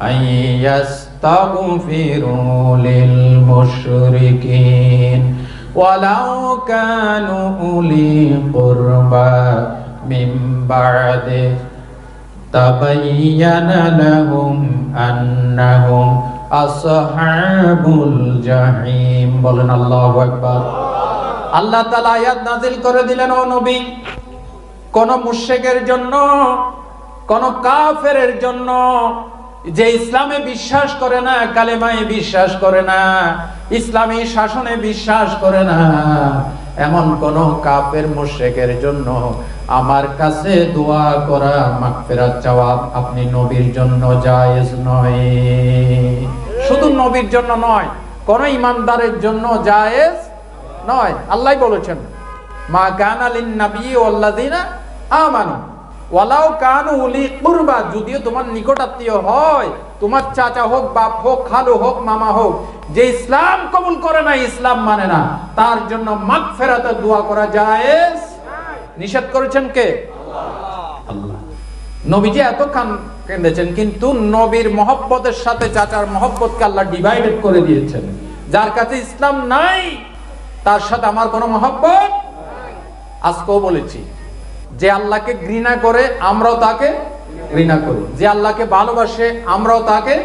আইয়াস্তাগফিরু লিল-মুশরিকিন ওয়ালাউ কানু উলি কুরবা মিন বা'দি তাবায়্যানা লাহুম আন্নাহুম আসহাবুল জাহিম। বলেন আল্লাহু আকবার। আল্লাহ তাআলা আয়াত নাযিল করে দিলেন, ও নবী, কোন মুশরিকের জন্য, কোন কাফেরের জন্য যে ইসলামে বিশ্বাস করে না, কালেমায় বিশ্বাস করে না, ইসলামী শাসনে বিশ্বাস করে না, এমন কোন কাফের মুশরিকের জন্য আমার কাছে দোয়া করা, মাগফিরাত চাওয়া আপনি নবীর জন্য জায়েজ নয়। শুধু নবীর জন্য নয়, কোন ইমানদারের জন্য জায়েজ নয়। আল্লাহ বলেছেন, মা কানা লিন নবী ওয়াল্লাযিনা আমানু ওয়ালাউ কানু উলি কুরবা, যদিও তোমার নিকটাত্মীয় হয়, তোমার চাচা হোক, বাপ হোক, খালু হোক, মামা হোক, যে ইসলাম কবুল করে না, ইসলাম মানে না, তার জন্য মাগফিরাতের দোয়া করা জায়েজ। নিষেধ করেছেন কে? আল্লাহ। নবীজি এত কেঁদেছেন, কিন্তু নবীর মহব্বতের সাথে চাচার মহব্বতকে আল্লাহ ডিভাইডেড করে দিয়েছেন। যার কাছে ইসলাম নাই তার সাথে আমার কোনো মহব্বত। আজকেও বলেছি, যে আল্লাহকে ঘৃণা করে আমরাও তাকে ঘৃণা করি, যে আল্লাহকে ভালোবাসে আমরাও তাকে।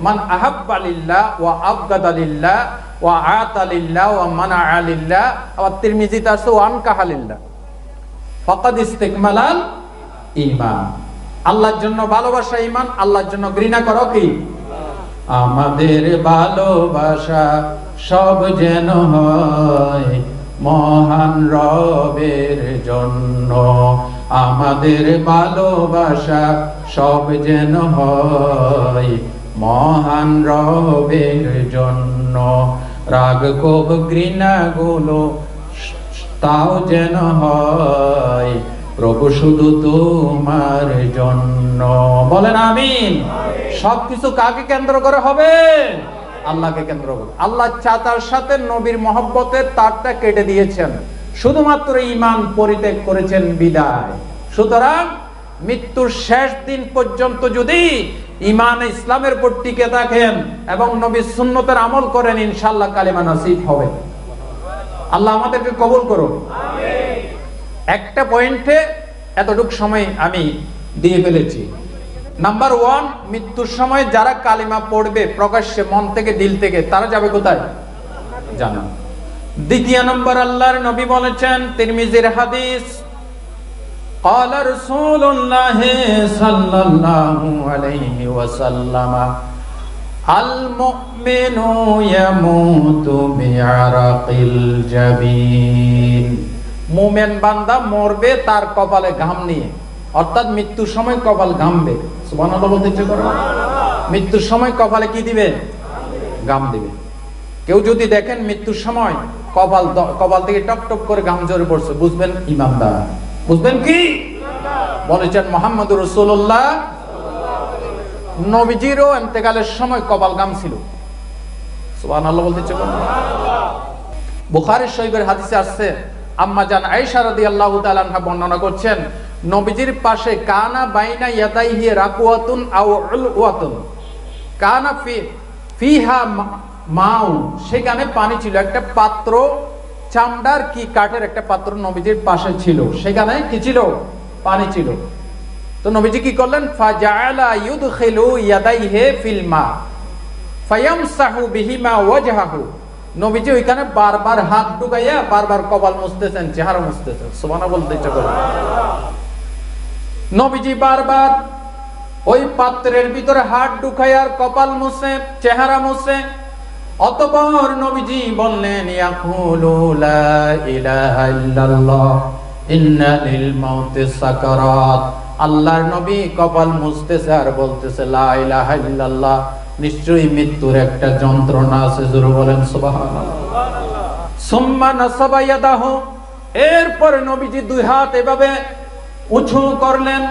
মান আহাব্বা লিল্লাহ ওয়া আবগাদা লিল্লাহ ওয়া আতা লিল্লাহ ওয়া মানাআ লিল্লাহ, আবার তিরমিজিতে আছে ওয়া আনকাহা লিল্লাহ ফাকাদ ইস্তিকমালাল ঈমান। আল্লাহর জন্য ভালোবাসা ঈমান, আল্লাহর জন্য ঘৃণা করো কি? আমাদের ভালোবাসা সব যেন হয় মহান রবের জন্য, আমাদের ভালোবাসা সব যেন হয় মহান রবের জন্য, রাগ ক্ষোভ ঘৃণা গুলো তাও যেন হয় প্রভু শুধু তোমার জন্য। বলেন আমিন। সবকিছু কাকে কেন্দ্র করে হবে? আল্লাহকে কেন্দ্র করে। আল্লাহ চাচার সাথে নবীর মহব্বতের তারটা কেটে দিয়েছেন, শুধুমাত্র ঈমান পরিত্যাগ করেছেন বিদায়। সুতরাং মৃত্যুর শেষ দিন পর্যন্ত যদি ঈমান ইসলামের উপর টিকে থাকেন এবং নবীর সুন্নতের আমল করেন, ইনশাআল্লাহ কালিমা নসিব হবে। আল্লাহ আমাদেরকে কবুল করুন। একটা পয়েন্টে এতটুক সময় আমি দিয়ে ফেলেছি। নাম্বার 1, মৃত্যুর সময় যারা কালিমা পড়বে প্রকাশ্যে, মন থেকে, দিল থেকে, তারা যাবে কোথায়? জান্নাত। দ্বিতীয় নম্বর, আল্লাহর নবী বলেছেন, তিরমিজির হাদিস, قال رسول الله صلى الله عليه وسلم المؤمن يموت بعرق الجبين, মুমিন বান্দা মরবে তার কপালে ঘাম নিয়ে, অর্থাৎ মৃত্যুর সময় কপাল ঘামবে। সুবহানাল্লাহ বলতে ইচ্ছে করে? মৃত্যুর সময় কপালে কি দিবে? ঘাম দিবে। কেউ যদি দেখেন মৃত্যুর সময় কপাল থেকে টপ টপ করে ঘাম ঝরে পড়ছে, বুঝবেন ঈমানদার। বুঝবেন কি? বলেছেন মুহাম্মদুর রাসূলুল্লাহ, নবীজিরও ইন্তেকালের সময় কপাল ঘাম ছিল। সুবহানাল্লাহ বলতে ইচ্ছে করে? বুখারী শরীফের হাদিসে আসছে, আম্মা জান আয়েশা রাদিয়াল্লাহু তাআলা আনহা বর্ণনা করছেন, নবীজির পাশে কানা বাইনা ইয়াদাইহি রাকুয়াতুন আও উলওয়াতুন কানা ফিহা মাউ, সেখানে পানি ছিল। একটা পাত্র, চামড়ার কি কাঠের একটা পাত্র নবীজির পাশে ছিল, সেখানে কি ছিল? পানি ছিল। তো নবীজি কি করলেন? ফাজাআলা ইউদখিলু ইয়াদাইহি ফিল মা ফায়ামসাহু বিহিমা ওয়াজহাহু, নবীজি ওইখানে বারবার হাত ঢুকাইয়া বারবার কপাল মুছতেছেন, চেহারা মুছতেছেন। সুবহানাল্লাহ বলতে ইচ্ছা করে। নবীজি বারবার ওই পাত্রের ভিতরে হাত ঢুকাইয়া কপাল মুছে, চেহারা মুছে। অতঃপর নবীজি বললেন, ইয়াকুলু লা ইলাহা ইল্লাল্লাহ ইন্না লিল মাউতি সাকারাত। আল্লাহর নবী কপাল মুছতেছে আর বলতেছে, লা ইলাহা ইল্লাল্লাহ, নিশ্চয়ই মৃত্যুর একটা যন্ত্রণা আছে। জোরে বলেন সুবহানাল্লাহ। সুম্মা নাসাবা ইয়াদাহু, এরপর নবীজি দুই হাত এভাবে উঁচু করলেন।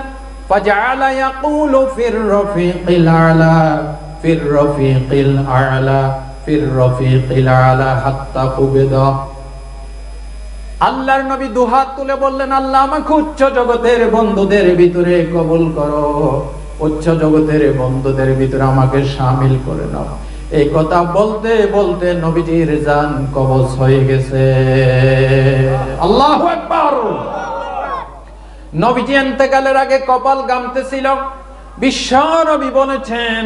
ফাজআলা ইয়াকুলু ফির রফিকিল আলা ফির রফিকিল আলা ফির রফিকিল আলা হাত্তা কুবিদা। আল্লাহর নবী দুহাত তুলে বললেন, আল্লাহ আমাকে উচ্চ জগতের বন্ধুদের ভিতরে কবুল করো, উচ্চ জগতের বন্ধুদের ভিতরে আমাকে শামিল করে নাও। এই কথা বলতে বলতে নবীজির জান কবজ হয়ে গেছে। আল্লাহু আকবার। নবীজি ইন্তেকালের আগে কপাল ঘামতেছিল। বিশ্ব নবী বলেছেন,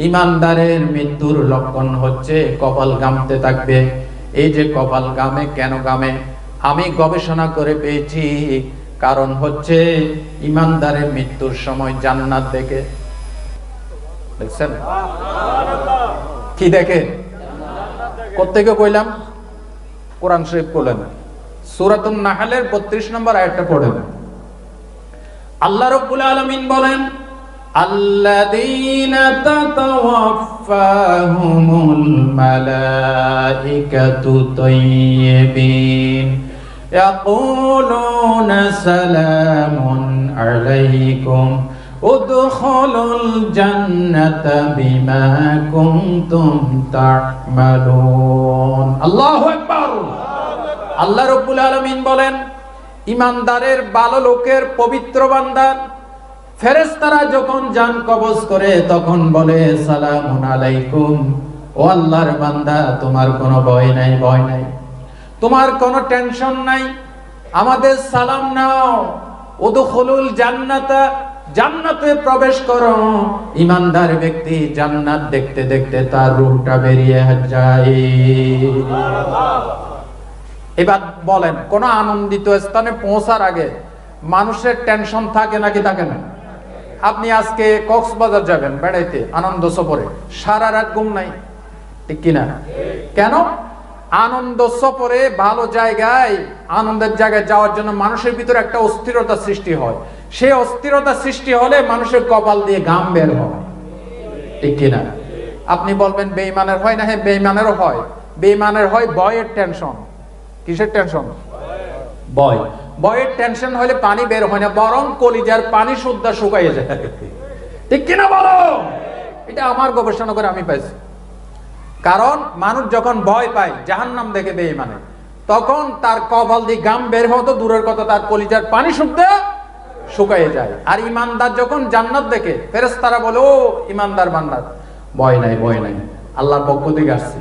ঈমানদারের মৃত্যুর লক্ষণ হচ্ছে কপাল ঘামতে থাকবে। এই যে কপাল ঘামে, কেন ঘামে? আমি গবেষণা করে পেয়েছি, কারণ হচ্ছে ঈমানদারের মৃত্যুর সময় জান্নাত দেখে। দেখছেন কি দেখে? কোত্থেকে কইলাম? কোরআন শরীফ পড়লেন, সূরাতুন নাহলের 32 নম্বর আয়াতটা পড়েন। আল্লাহ রাব্বুল আলামিন বলেন, আল্লাযীনা তাতাওয়াফফাহুমুল মালাইকাতু তাইয়্যিবিন ইয়াকুলুনা সালামুন আলাইকুম উদখুলুল জান্নাতা বিমা কুনতুম তা'মালুন। আল্লাহু আকবার। আল্লাহ রাব্বুল আলামিন বলেন, ঈমানদারের ভালো লোকের পবিত্র বান্দা ফেরেশতারা যখন জান কবজ করে তখন বলে সালামুন আলাইকুম, ও আল্লাহর বান্দা তোমার কোনো ভয় নাই, ভয় নাই, তোমার কোনো টেনশন নাই, আমাদের সালাম নাও। উদখুলুল জান্নাতা, জান্নাতে প্রবেশ করো। ঈমানদার ব্যক্তি জান্নাত দেখতে দেখতে তার রূহটা বেরিয়ে যায়। এবার বলেন, কোন আনন্দিত স্থানে পৌঁছার আগে মানুষের টেনশন থাকে নাকি থাকে না? আপনি আজকে কক্সবাজার যাবেন বেড়াইতে, আনন্দ সফরে, সারা রাত ঘুম নাই, ঠিক কিনা? কেন? আনন্দ সফরে ভালো জায়গায়, আনন্দের জায়গায় যাওয়ার জন্য মানুষের ভিতরে একটা অস্থিরতা সৃষ্টি হয়। সেই অস্থিরতা সৃষ্টি হলে মানুষের কপাল দিয়ে ঘাম বের হয়, ঠিক কিনা? আপনি বলবেন বেঈমানের হয় না? হ্যাঁ, বেঈমানেরও হয়। বেঈমানের হয় ভয়ের টেনশন। কিসের টেনশন? ভয়। ভয়ের টেনশন হলে পানি বের হয় না, বরং কলিজার পানি সুদ্ধা শুকাইয়ে যায়, ঠিক কিনা বলো? এটা আমার গবেষণা করে আমি পাইছি। কারণ মানুষ যখন ভয় পায় জাহান্নাম দেখে বেঈমানের, তখন তার কপাল দিয়ে ঘাম বের হতো দূরের কথা, তার কলিজার পানি সুদ্ধা শুকাইয়ে যায়। আর ঈমানদার যখন জান্নাত দেখে ফেরেশতারা বলে, ও ঈমানদার বান্দা, ভয় নাই, ভয় নাই, আল্লাহর পক্ষ থেকে আসছে।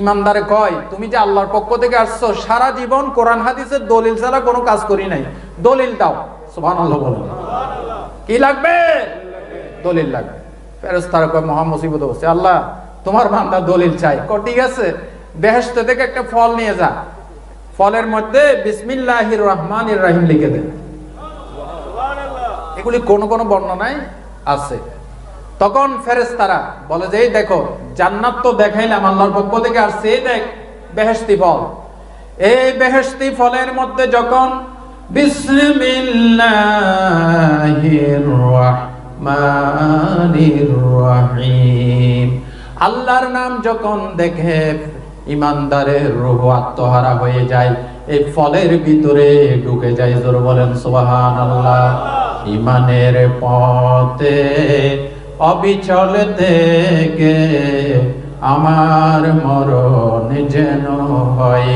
ঈমানদারে কয়, তুমি যে আল্লাহর পক্ষ থেকে আসছো, সারা জীবন কোরআন হাদিসের দলিল ছাড়া কোনো কাজ করি নাই, দলিল দাও। সুবহানাল্লাহ বলেন। কি লাগবে? দলিল লাগবে। ফেরেশতারা কয়, মহা মুসিবত হচ্ছে, আল্লাহ তোমার বান্দা দলিল চাই। ঠিক আছে, বেহেশত থেকে একটা ফল নিয়ে যা, ফলের মধ্যে বিসমিল্লাহির রহমানির রহিম লিখে দেন। এগুলি কোন কোন বর্ণনায় আছে। তখন ফেরেশতারা বলে যে, এই দেখো জান্নাত তো দেখাইলাম, আল্লাহর পক্ষ থেকে আসছে, এই দেখ বেহেশতি ফল। এই বেহেশতি ফলের মধ্যে যখন বিসমিল্লাহির রহমানির রহিম, আল্লাহর নাম যখন দেখে ঈমানদারের রূহ আত্মহারা হয়ে যায়, এই ফলের ভিতরে ঢুকে যায়। জোরে বলেন সুবহানাল্লাহ। ঈমানের পথে অবিচল থেকে আমার মরণ যেন হয়।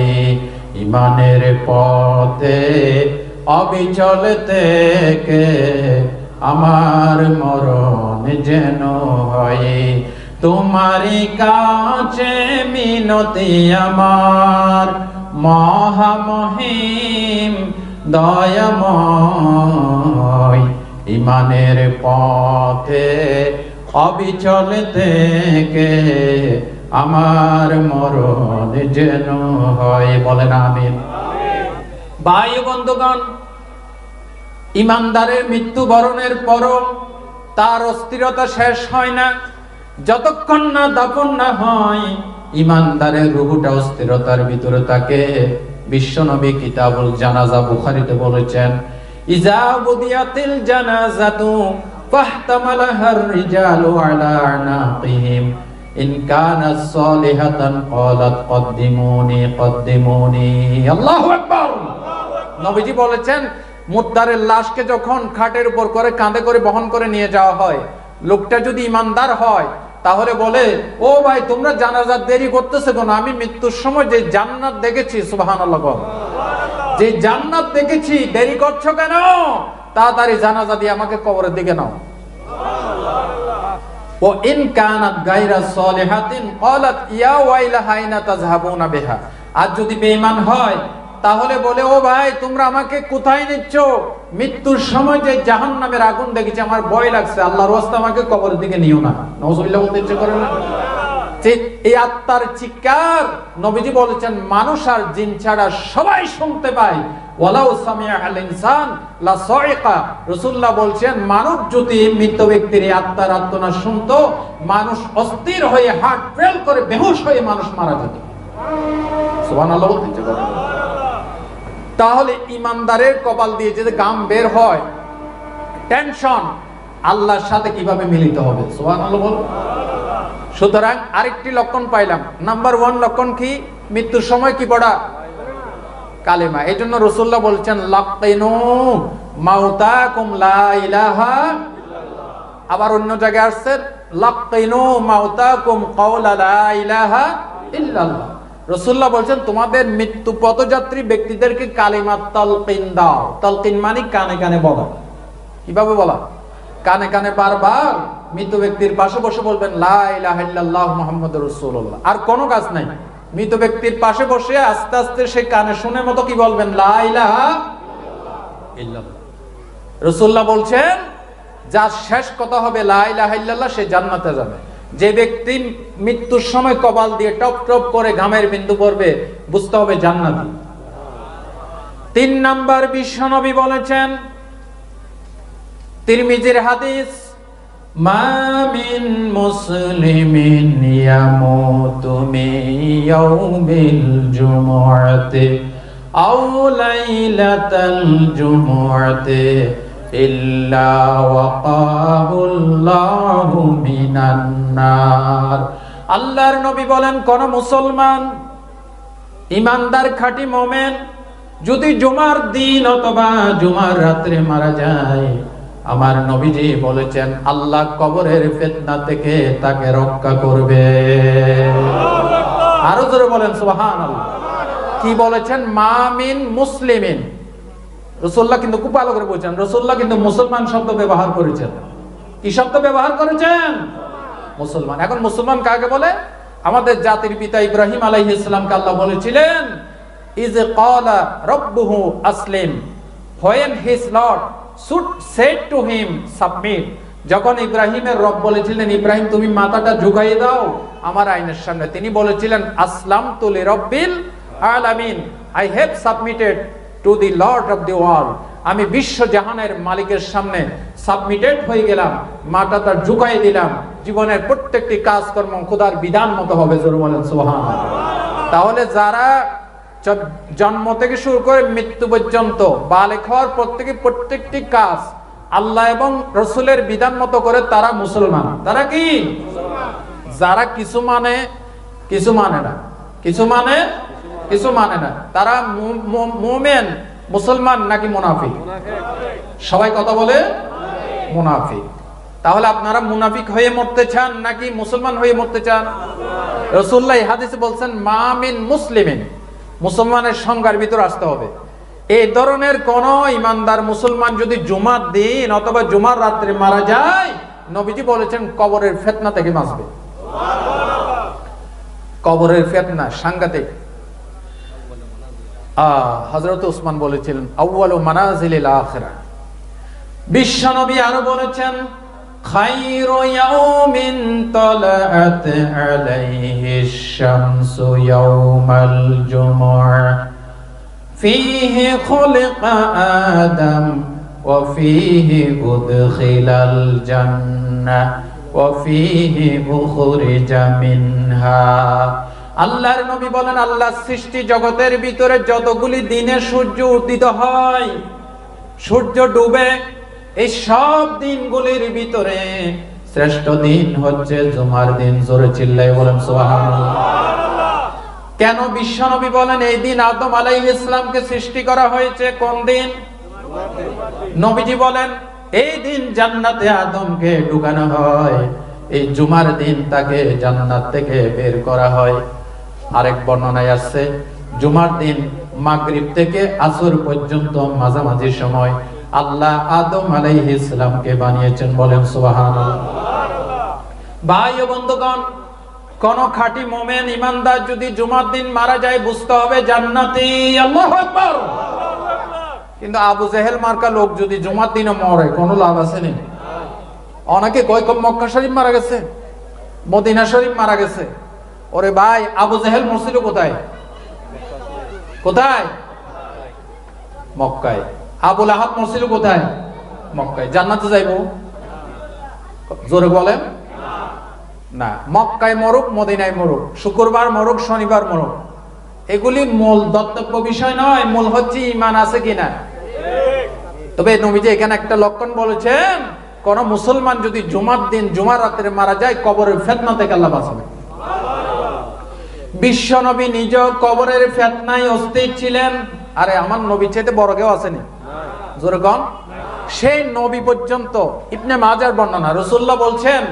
ঈমানের পথে অবিচল থেকে আমার মরণ যেন হয়। তোমারই কাছে মিনতি আমার, মহামহিম দয়াময়। ঈমানের পথে অবিচল থেকে আমার মরণ যেন হয়। বলেন আমিন। ভাই বন্ধুগণ, ঈমানদারের মৃত্যুবরণের পরও তার অস্থিরতা শেষ হয় না, যতক্ষণ না দাফন না হয়। ঈমানদারের রূহটা অস্থিরতার ভিতরে থাকে। বিশ্বনবী কিতাবুল জানাজা বুখারীতে বলেছেন, ইজা বুদিয়াতিল জানাজাতু ফাহতামালাহার রিজালু আলা আনাকিহিম ইন কানাত সালিহাতান ক্বালাত কদ্দিমুনি কদ্দিমুনি। আল্লাহু আকবার। নবীজি বলেছেন, মুর্দারের লাশকে যখন খাটের উপর করে কাঁধে করে বহন করে নিয়ে যাওয়া হয়, লোকটা যদি ঈমানদার হয় তাহলে বলে, ও ভাই তোমরা জানাজার দেরি করতেছো কেন? আমি মৃত্যুর সময় যে জান্নাত দেখেছি, সুবহানাল্লাহ, যে জান্নাত দেখেছি, দেরি করছো কেন? তাড়াতাড়ি জানাজা দিয়ে আমাকে কবরের দিকে নাও। ও ইন কানাত গায়রা সালিহাতিন ক্বালাত ইয়া ওয়াইলাহা আইনা তাযহাবুনা বিহা। আর যদি বেঈমান হয় তাহলে বলে, ও ভাই তোমরা আমাকে কোথায় নিচ্ছ? মৃত্যুর সময় যে জাহান্নামের আগুন দেখেছি, আমার ভয় লাগছে, আল্লাহর ওয়াস্তে আমাকে কবরের দিকে নিও না। নাউযুবিল্লাহ বলতে ইচ্ছে করে না? এই আত্মার চিৎকার নবীজি বলেছেন, মানুষ আর জিন ছাড়া সবাই শুনতে পায়। ওয়ালাউ সামিআ আল ইনসান লা সাইকা। রাসূলুল্লাহ বলছেন, মানুষ যদি মৃত ব্যক্তির এই আত্মার আর্তনাদ শুনতো, মানুষ অস্থির হয়ে হার্ট ফেল করে বেহুশ হয়ে মানুষ মারা যেত। সুবহানাল্লাহ বলতে ইচ্ছে করে। তাহলে ঈমানদারের কপাল দিয়ে যে ঘাম বের হয়, টেনশন, আল্লাহর সাথে কিভাবে মিলিত হবে, সুবহানাল্লাহ বল। সুতরাং আরেকটি লক্ষণ পাইলাম, নাম্বার 1 লক্ষণ কি? মৃত্যুর সময় কি পড়া? কালেমা। এই জন্য রাসূলুল্লাহ বলছেন লাকিনু মাউতাকুম লা ইলাহা। আবার অন্য জায়গায় আসছে লাকিনু মাউতাকুম কাওলা লা ইলাহা ইল্লাল্লাহ। রাসূলুল্লাহ বলছেন তোমাদের মৃত্যু পথযাত্রী ব্যক্তিদেরকে কালিমা তালকিন দাও। তালকিন মানে কানে কানে বলা। কিভাবে বলা? কানে কানে বারবার মৃত ব্যক্তির পাশে বসে বলবেন লা ইলাহা ইল্লাল্লাহ মুহাম্মাদুর রাসূলুল্লাহ। আর কোনো কাজ নাই, মৃত ব্যক্তির পাশে বসে আস্তে আস্তে সে কানে শুনে মতো কি বলবেন লা ইলাহা ইল্লাল্লাহ। রাসূলুল্লাহ বলছেন যার শেষ কথা হবে লা ইলাহা ইল্লাল্লাহ সে জান্নাতে যাবে। যে ব্যক্তি মৃত্যুর সময় কপাল দিয়ে টপ টপ করে ঘামের বিন্দু পড়বে বুঝতে হবে জান্নাতি। 3 নাম্বার বিশ্বনবী বলেছেন, তিরমিজির হাদিস, মা মিন মুসলিমিন ইয়ামুতু মিন ইয়াউমিল জুমুআতি আও লাইলাতাল জুমুআতি ইল্লা ওয়াকাহুল্লাহু মিনান নার। আল্লাহর নবী বলেন কোন মুসলমান ইমানদার খাঁটি মুমিন যদি জুমার দিন অথবা জুমার রাতে মারা যায়, আমার নবীজি বলেছেন আল্লাহ কবরের ফিতনা থেকে তাকে রক্ষা করবে। আরো জোরে বলেন সুবহানাল্লাহ। কি বলেছেন? মা মিন মুসলিমিন। রাসূলুল্লাহ কিন্তু খুব ভালো করে বলেছেন, রাসূলুল্লাহ কিন্তু মুসলমান শব্দ ব্যবহার করেছেন। কি শব্দ ব্যবহার করেছেন? মুসলমান। এখন মুসলমান কাকে বলে? আমাদের জাতির পিতা ইব্রাহিম আলাইহিস সালামকে আল্লাহ বলেছিলেন ইজ ক্বালা রাব্বুহু আসলিম, when his lord said to him submit। যখন ইব্রাহিমের রব বলেছিলেন ইব্রাহিম তুমি মাথাটা ঝুঁকাইয়ে দাও আমার আইনের সামনে, তিনি বলেছিলেন আসলামতু লিরাব্বিল আলামিন, I have submitted to the Lord of the world। আমি বিশ্ব জাহানের মালিকের সামনে সাবমিটেড হয়ে গেলাম, মাথাটা ঝুঁকাইয়ে দিলাম। জীবনের প্রত্যেকটি কাজকর্ম খোদার বিধান মতো হবে। জোরে বলেন সুবহানাল্লাহ। তাহলে যারা জন্ম থেকে শুরু করে মৃত্যু পর্যন্ত বালেগ হওয়ার প্রত্যেকটি কাজ আল্লাহ এবং রাসূলের বিধান মতো করে তারা মুসলমান। তারা কি? যারা কিছু মানে কিছু মানে না, কিছু মানে কিছু মানে না, তারা মুমিন মুসলমান নাকি মুনাফিক? সবাই কথা বলে মুনাফিক। তাহলে আপনারা মুনাফিক হয়ে মরতে চান নাকি মুসলমান হয়ে মরতে চান? রাসূলুল্লাহ হাদিসে বলছেন মা মিন মুসলিমিন, মুসলমানের সংজ্ঞার ভিতর আসতে হবে। এই ধরনের কোন ইমানদার মুসলমান যদি জুমার দিন অথবা জুমার রাত্রে মারা যায়, নবীজি বলেছেন কবরের ফিতনা থেকে বাঁচবে। কবরের ফিতনা সাংঘাতিক। হযরত ওসমান বলেছিলেন আউয়ালু মানাজিলিল আখিরাহ। বিশ্ব নবী আরো বলেছেন খায়রু ইয়াউমিন তালাআত আলাইহিশ শামসু ইয়াউমাল জুমুআহ ফীহি খুলিকা আদম ওয়া ফীহি উদখিলাল জান্নাহ ওয়া ফীহি উখরিজা মিনহা। আল্লাহর নবী বলেন আল্লাহ সৃষ্টি জগতের ভিতরে যতগুলি দিনে সূর্য উদিত হয় সূর্য ডুবে, এই সব দিনগুলির ভিতরে শ্রেষ্ঠ দিন হচ্ছে জুমার দিন। জোরে চিল্লায় বলেন সুবহানাল্লাহ। কেন? বিশ্ব নবী বলেন এই দিন আদম আলাইহিস সালামকে সৃষ্টি করা হয়েছে। কোন দিন? নবীজি বলেন এই দিন জান্নাতে আদমকে ঢুকানো হয়, এই জুমার দিন তাকে জান্নাত থেকে বের করা হয়। আরেক বর্ণনায় আছে জুমার দিন মাগরিব থেকে আসর পর্যন্ত মাঝামাঝি সময় আল্লাহ আদম আলাইহিস সালামকে বানিয়েছেন। বলেন সুবহানাল্লাহ। ভাই ও বন্ধুগণ, কোন খাঁটি মুমিন ইমানদার যদি জুমার দিন মারা যায় বুঝতে হবে জান্নাতি। আল্লাহু আকবার। কিন্তু আবু জেহেল মার্কা লোক যদি জুমার দিনও মরে কোনো লাভ আছে না। অনেকে কয় মক্কা শরীফ মারা গেছে, মদিনা শরীফ মারা গেছে। ওরে ভাই, আবু জেহেল মরছিল কোথায়? কোথায়? মক্কায়। আবু লাহাব মরছিল কোথায়? মক্কায়। জান্নাতে যাইব? জোরে বলেন না। মক্কায় মরুক, মদিনায় মরুক, শুক্রবার মরুক, শনিবার মরুক, এগুলি মূল দত্তব্য বিষয় নয়। মূল হচ্ছে ঈমান আছে কিনা। তবে নবীজি এখানে একটা লক্ষণ বলেছেন, কোন মুসলমান যদি জুমার দিন জুমার রাতে মারা যায় কবরের ফিতনা থেকে আল্লাহ বাঁচাবে। বিশ্ব নবী নিজেও কবরের ফিতনায় অস্থির ছিলেন। আরে আমার নবী চাইতে বড় কেউ আসেনি, জোরে কোন? সেই নবী পর্যন্ত ইবনে মাজার বর্ণনা, রাসূলুল্লাহ বলছেন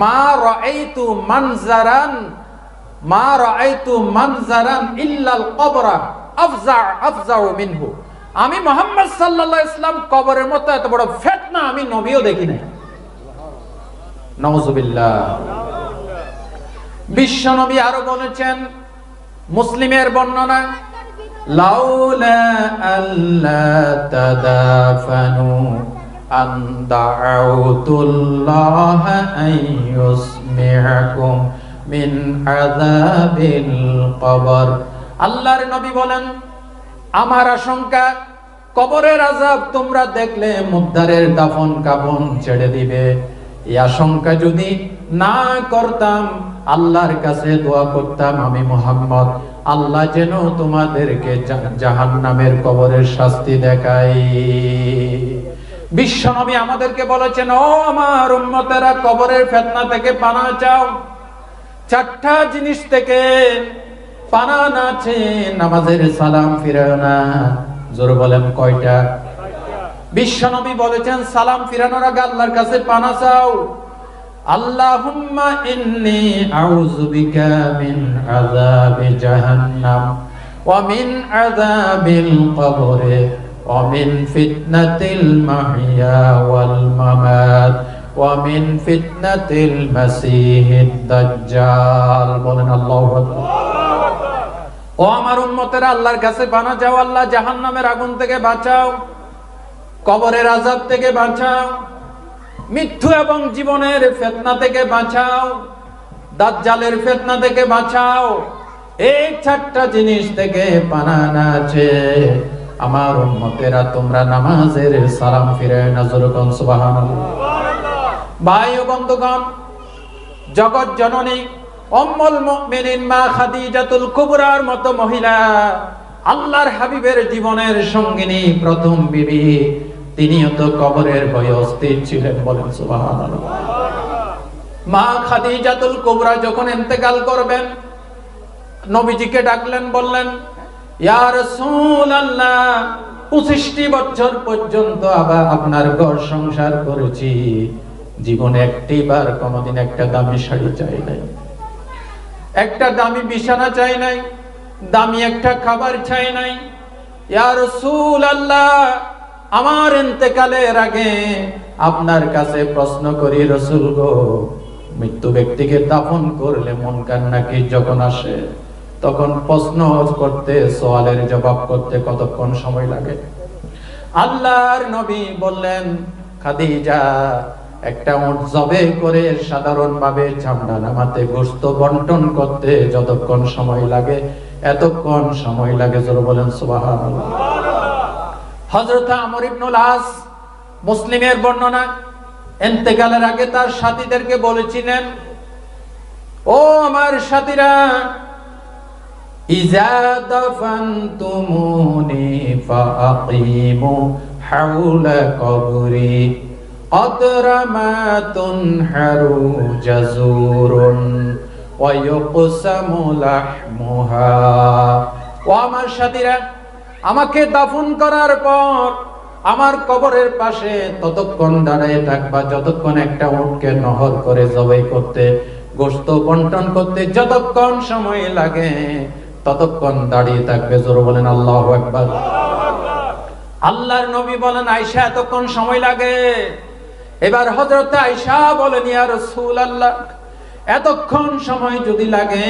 মা রাআইতু মানজারান ইল্লাল কবরা আফজাউ মিনহু। আমি মুহাম্মদ সাল্লাল্লাহু আলাইহি ওয়াসাল্লাম কবরের মতো এত বড় ফিতনা আমি নবীও দেখি নাই। নাউজুবিল্লাহ। বিশ্ব নবী আরো বলেছেন, মুসলিমের বর্ণনা, লাউলা আল্লা তাদাফানু আন দাউতুল্লাহ আইয়ুসমিআকুম মিন আযাবিল কবর। আল্লাহর নবী বলেন, আমার আশঙ্কা কবরের আযাব তোমরা দেখলে মুদ্দারের দাফন কাফন ছেড়ে দিবে। এই আশঙ্কা যদি না করতাম আল্লাহর কাছে দোয়া করতাম আমি মুহাম্মদ, আল্লাহ যেন তোমাদেরকে জাহান্নামের কবরের শাস্তি দেখায়। বিশ্ব নবী আমাদেরকে বলেছেন, ও আমার উম্মতেরা, কবরের ফিতনা থেকে পানাহ চাও। চারটা জিনিস থেকে পানাহ না চেয়ে নামাজের সালাম ফিরাও না। জোরে বলেন কয়টা? বিশ্ব নবী বলেছেন, সালাম ফিরানোর আগে আল্লাহর কাছে পানাহ চাও। আল্লাহুম্মা ইন্নী আউযু বিকা মিন আযাবি জাহান্নাম ওয়া মিন আযাবিল কবরি ওয়া মিন ফিতনাতিল মাহইয়া ওয়াল মামাত ওয়া মিন ফিতনাতিল মাসিহিদ দাজ্জাল। বলেন আল্লাহু আকবার। ও আমার উম্মতেরা, আল্লাহর কাছে পানাহ চাও, আল্লাহ জাহান্নামের আগুন থেকে বাঁচাও, কবরের আযাব থেকে বাঁচাও, মৃত্যু এবং জীবনের ফিতনা থেকে বাঁচাও, দাজ্জালের ফিতনা থেকে বাঁচাও। এই চারটা জিনিস থেকে পানাহ না চেয়ে আমার উম্মতেরা তোমরা নামাজের সালাম ফিরায় না। জোরে কোন সুবহানাল্লাহ। ভাই ও বন্ধুগণ, জগৎ জননী উম্মুল মুমিনিন মা খাদিজাতুল কুবরার মতো মহিলা, আল্লাহর হাবিবের জীবনের সঙ্গিনী, প্রথম বিবি, তিনিও তো কবরের ভয়ে অস্থির ছিলেন। বলেন সুবহানাল্লাহ। মা খাদিজাতুল কুবরা যখন ইন্তেকাল করবেন, নবীজিকে ডাকলেন, বললেন, ইয়া রাসূলুল্লাহ, 25টি বছর পর্যন্ত আবার আপনার ঘর সংসার করেছি, জীবনে একটিবার কোনোদিন একটা দামি শাড়ি চাই নাই, একটা দামি বিছানা চাই নাই, দামি একটা খাবার চাই নাই। ইয়া রাসূলুল্লাহ, আমার ইন্তেকালের আগে আপনার কাছে প্রশ্ন করি, রাসূল গো, মৃত্যু ব্যক্তিকে দাফন করলে মুনকার নাকির যখন আসে তখন প্রশ্ন করতে, সওয়ালের জবাব করতে কতক্ষণ সময় লাগে? আল্লাহর নবী বললেন, খাদিজা, একটা উট জবে করে সাধারণভাবে চামড়া নামাতে, গোশত বন্টন করতে যতক্ষণ সময় লাগে এতক্ষণ সময় লাগে। জোরে বলেন সুবহানাল্লাহ। হযরত আমর ইবনুল আস, মুসলিমের বর্ণনা, ইন্তেকালের আগে তার সাথীদেরকে বলেছিলেন, ও আমার সাথীরা, ইজা দাফানতুমুনি ফাআকিমু হাওলা কবরি আদরামাতুন হারু জাজুরুন ওয়া ইউকসামু লাহমুহা। ও আমার সাথীরা, আমাকে দাফন করার পর আমার কবরের পাশে ততক্ষণ দাঁড়িয়ে থাকবা যতক্ষণ একটা উটকে নহর করে জবাই করতে, গোশত বন্টন করতে যতক্ষণ সময় লাগে ততক্ষণ দাঁড়িয়ে থাকবে। জোরে বলেন আল্লাহু আকবার। আল্লাহর নবী বলেন, আয়েশা, এতক্ষণ সময় লাগে? এবার হযরত আয়েশা বলেন, ইয়া রাসূলুল্লাহ, এতক্ষণ সময় যদি লাগে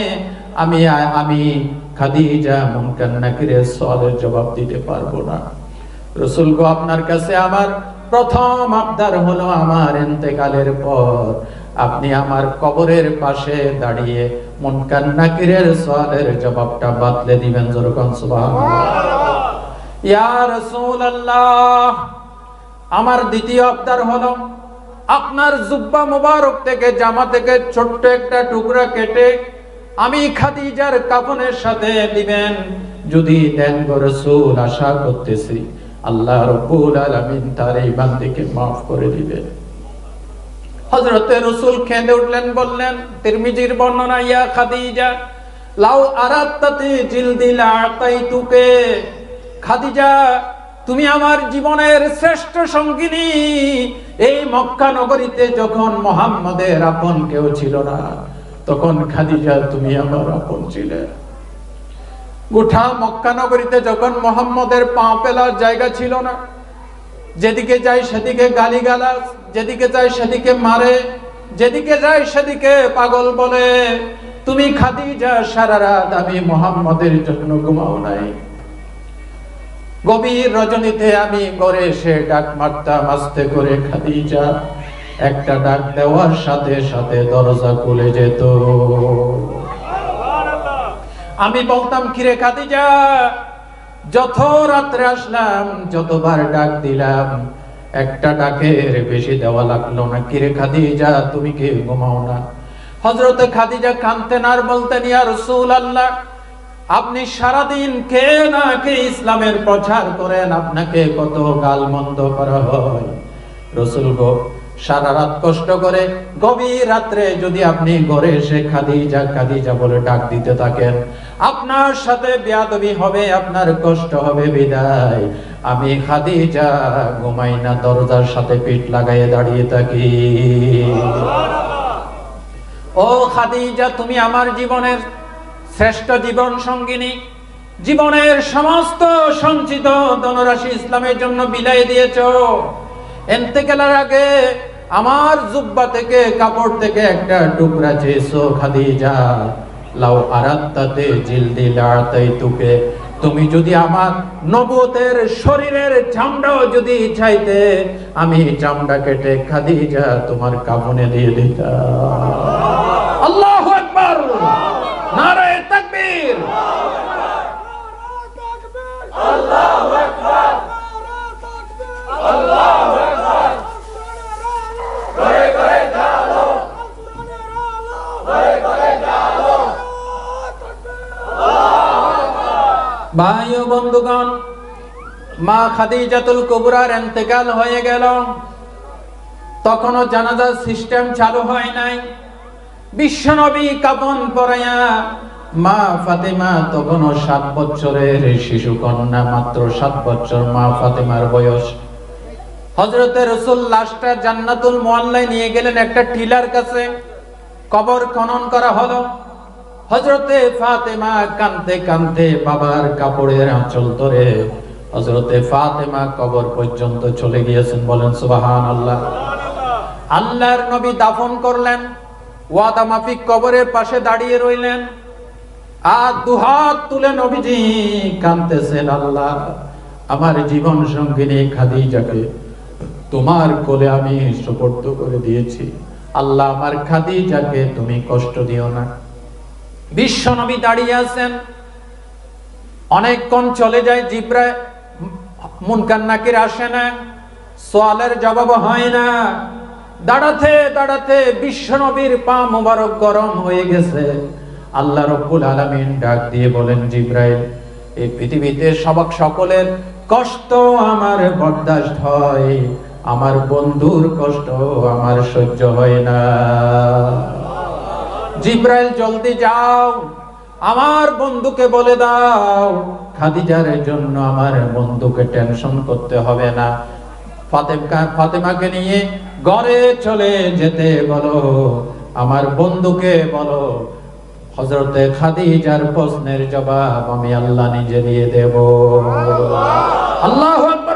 আমি খাদিজা মুনকার নাকিরের সওয়ালের জবাব দিতে পারবো না। রাসূল গো, আপনার কাছে আমার প্রথম আবদার হলো, আমার ইন্তেকালের পর আপনি আমার কবরের পাশে দাঁড়িয়ে মুনকার নাকিরের সওয়ালের জবাবটা বাতলে দিবেন। জোরে কোন সুবহানাল্লাহ। ইয়া রাসূলুল্লাহ, আমার দ্বিতীয় আবদার হলো, আপনার জুব্বা মুবারক থেকে, জামা থেকে ছোট্ট একটা টুকরা কেটে আমি খাদিজার কাফনের সাথে দিবেন। যদি দেন গো রাসূল, আশা করতেছি আল্লাহ রাব্বুল আলামিন তার এই বান্দিকে maaf করে দিবেন। হযরতে রাসূল কেঁদে উঠলেন, বললেন, তিরমিজির বর্ণনা, ইয়া খাদিজা লাউ আরাত্তাতি জিলদি লাআতাইতুকে, খাদিজা তুমি আমার জীবনের শ্রেষ্ঠ সঙ্গিনী। এই মক্কা নগরীতে যখন মুহাম্মদের আপন কেউ ছিল না, তখন খাদিজা তুমি আমার আপন ছিলে। গোটা মক্কা নগরীতে যখন মুহাম্মদের পা ফেলার জায়গা ছিল না, যেদিকে যাই সেদিকে গালিগালাজ, যেদিকে যাই সেদিকে মারে, যেদিকে যাই সেদিকে পাগল বলে, তুমি খাদিজা সারা রাত আমি মুহাম্মদের জন্য ঘুমাও নাই। গভীর রজনীতে আমি ঘরে এসে ডাক মারতাম আস্তে করে, খাদিজা। একটা ডাক দেওয়ার সাথে সাথে দরজা খুলে যেত। আমি বলতাম, কিরে খাদিজা, যত রাত্রে আসলাম, যতবার ডাক দিলাম, একটা ডাকের বেশি দেওয়া লাগলো না। কিরে খাদিজা, তুমি কি ঘুমাও না? হযরতে খাদিজা কাঁদতেন আর বলতেন, ইয়া রাসূলুল্লাহ, আপনি সারাদিন কে না কে ইসলামের প্রচার করেন, আপনাকে কত গালমন্দ করা হয়। রাসূল গো, সারা রাত কষ্ট করে গভীর রাত্রে যদি আপনি ঘরে এসে খাদিজা খাদিজা বলে ডাক দিতে থাকেন, আপনার সাথে বেয়াদবি হবে, আপনার কষ্ট হবে, বিদায় আমি খাদিজা ঘুমাই না, দরজার সাথে পিঠ লাগাইয়ে দাঁড়িয়ে থাকি। ও খাদিজা, তুমি আমার জীবনের শ্রেষ্ঠ জীবন সঙ্গিনী, জীবনের সমস্ত সঞ্চিত ধনরাশি ইসলামের জন্য বিলাই দিয়েছো। ইন্তেকালের আগে আমার জুব্বা থেকে, কাপড় থেকে একটা টুকরা চেয়েছো খাদিজা। লাউ আরাত্তাতে জিলদি লাআতাইতুকে, তুমি যদি আমার নবুয়তের শরীরের চামড়াও যদি চাইতে, আমি চামড়া কেটে খাদিজা তোমার কাফনে দিয়ে দিতাম। আল্লাহু আকবার, নারায়ে তাকবীর, আল্লাহু আকবার, আল্লাহু আকবার। ঘরে ঘরে জালো, ঘরে ঘরে জালো। ভাই ও বন্ধুগণ, মা খাদিজাতুল কুবরার ইন্তেকাল হয়ে গেল। তখনও জানাজার সিস্টেম চালু হয় নাই। বিশ্বনবী কাফন পরাইয়া, মা ফাতেমা তখনও 7 বছরের শিশু কন্যা, মাত্র 7 বছর মা ফাতেমার বয়স। হযরতে রাসূল লাশটা জান্নাতুল মুআল্লায় নিয়ে গেলেন একটা টিলার কাছে, কবর খনন করা হলো। হযরতে ফাতেমা কাঁদতে কাঁদতে বাবার কাপড়ের আঁচল ধরে হযরতে ফাতেমা কবর পর্যন্ত চলে গিয়েছেন। বলেন সুবহানাল্লাহ। আল্লাহর নবী দাফন করলেন, ওয়াদা মাফিক কবরের পাশে দাঁড়িয়ে রইলেন, আর দুহাত তুলে নবীজি কাঁদতেছেন, আল্লাহ, আমার জীবন সঙ্গিনী খাদিজাকে তোমার কোলে আমি সুপর্দ করে দিয়েছি। আল্লাহ, আমার খাদিজাকে তুমি কষ্ট দিও না। বিশ্ব নবী দাঁড়িয়ে আছেন। অনেকক্ষণ চলে যায়, জিবরাইল মুনকার নাকির আসে না, সওয়ালের জবাব হয় না। দাঁড়াতে দাঁড়াতে বিশ্ব নবীর পা মোবারক গরম হয়ে গেছে। আল্লাহ রাব্বুল আলামিন ডাক দিয়ে বলেন, জিবরাইল, এই পৃথিবীতে সকলের কষ্ট আমার বরদাস্ত হয়, আমার বন্ধুর কষ্ট আমার সহ্য হয় না। জিবরাইল, জলদি যাও, আমার বন্ধুকে বলে দাও খাদিজার জন্য আমার বন্ধুকে টেনশন করতে হবে না। ফাতেমাকে নিয়ে ঘরে চলে যেতে বলো, আমার বন্ধুকে বলো হযরতে খাদিজার প্রশ্নের জবাব আমি আল্লাহ নিজে দিয়ে দেব। আল্লাহু আকবার।